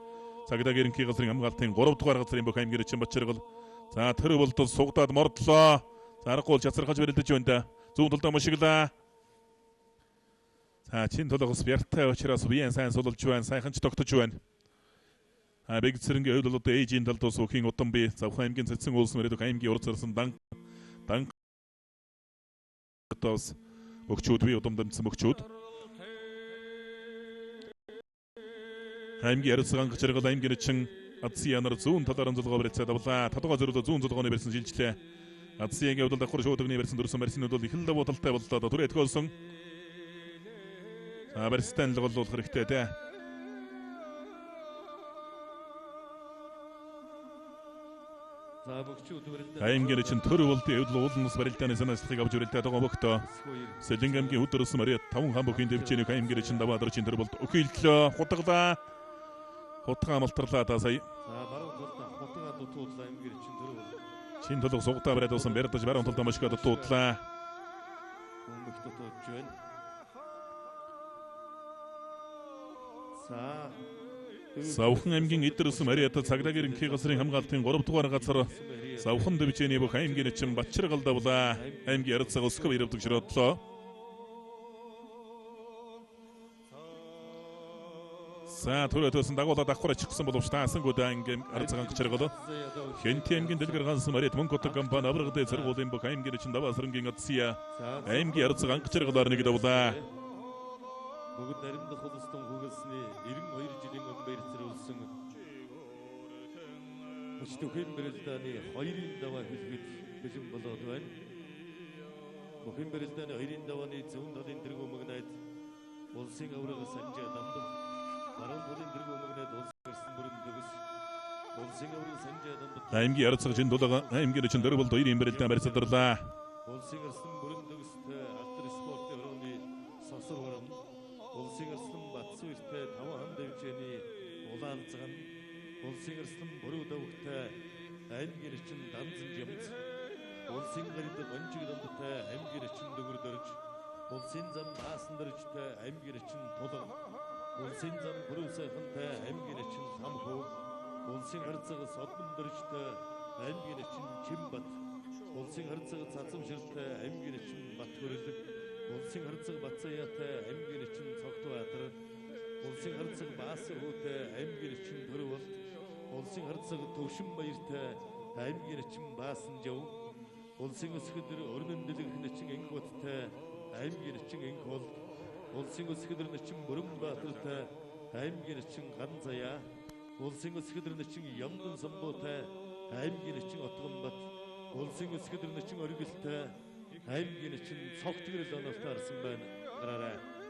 Speaker 1: цагдаагийн ерөнхий газрын хамгаалтын 3 дугаар газрын бүх аймгийн эчин бачиргал за тэр болтол сугдаад мордлоо заргуул чацаргаж барилдаж байна. Зүүн талдаа мушиглаа. За чин толгос бяртай учраас биеэн сайн сулж байна. Сайханч тогтож байна. Бэгцэрэнгийн хувьд одоо ээжийн талд ус өхийн удам би завхан аймгийн цэцэн улс Мариат аймгийн урд зарсан дан тос өгчүүд би удам дамжсан өгчүүд аймгийн ярцгаан гачиргал аймгийн эчин Адсианар зүүн талаар онцлогоо барьцаад авлаа. Тодгоо зөрөлөө зүүн цолгооны барьсан шилжлээ. Адсиагийн хувьд давхар шуудагны барьсан дөрсөн барьснууд бол их л давуу-талтай боллоо. Түрээ тгүүлсэн. Барьстан л голлуулах хэрэгтэй те. Аймгийн эчин төр болтын хувьд уулнас барилдааны санаачлалыг авч барилдаад байгаа бөгтөө. Сэлэнг аймгийн өдөрсөн Мариат 5 хаан бүхийн дэвчээний аймгийн эчин даваадар чин төр болт өкөйллөө. Хутгалаа. Хутгаа малтарлаа та сая.
Speaker 3: баруун талдаа хутгаа дутуудлаа аймгийн эчин төр бол.
Speaker 1: Чин толгой сугтаа бариад усан барьдаж баруун талдаа машгаа дутуудлаа.
Speaker 3: Өмнөх дутууж байна.
Speaker 1: Завхан аймгийн эдэрсэн Мариат цагдаагийн ерөнхий газрын хамгаалтын 3 дугаар газар завхан дэвчээний бүх аймгийн эчин Бачиргал давлаа. Аймгийн ярцаг Өсгөбаатар ирвдэг широодлоо. За түрээдсэн дагуулад давхар ачихсан боловч таасангууд аймгийн арцгаан Бачиргал Хэнти аймгийн дэлгэр гансан Мариат мөнгө утга компани аврагд зэргуулийн бүх аймгийн эчин даваасрангийн Адсия аймгийн арцгаан Бачиргалаар нэг давлаа.
Speaker 3: Бүгд наримдах улстан хөглсний 92 жилийн өмнө баярцруулсан Өчтөхийн барилдааны 2-ын даваа хэлбэл бэлэн болоод байна. Бүхэн барилдааны 2-ын давааны зүүн талын дэргэм мөгнөд улсын аврагаас санжаа дамдав. Баруун талын дэргэм мөгнөд улсын ирсэн бүрэн төгс улсын аврагаас санжаа дамдав.
Speaker 1: Аймгийн ярцаг жиндулга аймгийн эчин дөрвөл 2-ын барилдаан барьцаадарлаа.
Speaker 3: Улсын ирсэн бүрэн төгстэй алтар спортын орны сосор барам улсын ирсэн Батсууртай 5 хаан дэвчээний улаан цагаан улсын ирсэн бүрүү давхтай аймгийн эчин данзан жимц улсын гэрд гонжиг дамтай аймгийн эчин дөгөр дөрж улсын зам наасан дөржтэй аймгийн эчин тулга улсын зам бүрүү сайхантай аймгийн эчин самхуу улсын харцаг содон дөржтэй аймгийн эчин чимбат улсын харцаг цацамширтай аймгийн эчин бат хөрлөг улсын харцаг Бацаяатай аймгийн эчин Цогтбаатар улсын харцаг Баасруутай аймгийн эчин Төрөвөлт улсын харцаг Төвшин Баяртай аймгийн эчин Баасанжав улсын өсгөдөр Өрнөн дэлгэрэн эчин Энхбаттай аймгийн эчин Энхбол улсын өсгөдөр эчин Бүрэнбаатартай аймгийн эчин Ганзаяа улсын өсгөдөр эчин Ямдан Самбуутай аймгийн эчин Отгонбат улсын өсгөдөр эчин Оргилтай аймгийн эчин цогт гэрэл онолтаарсан байна. Гараарай.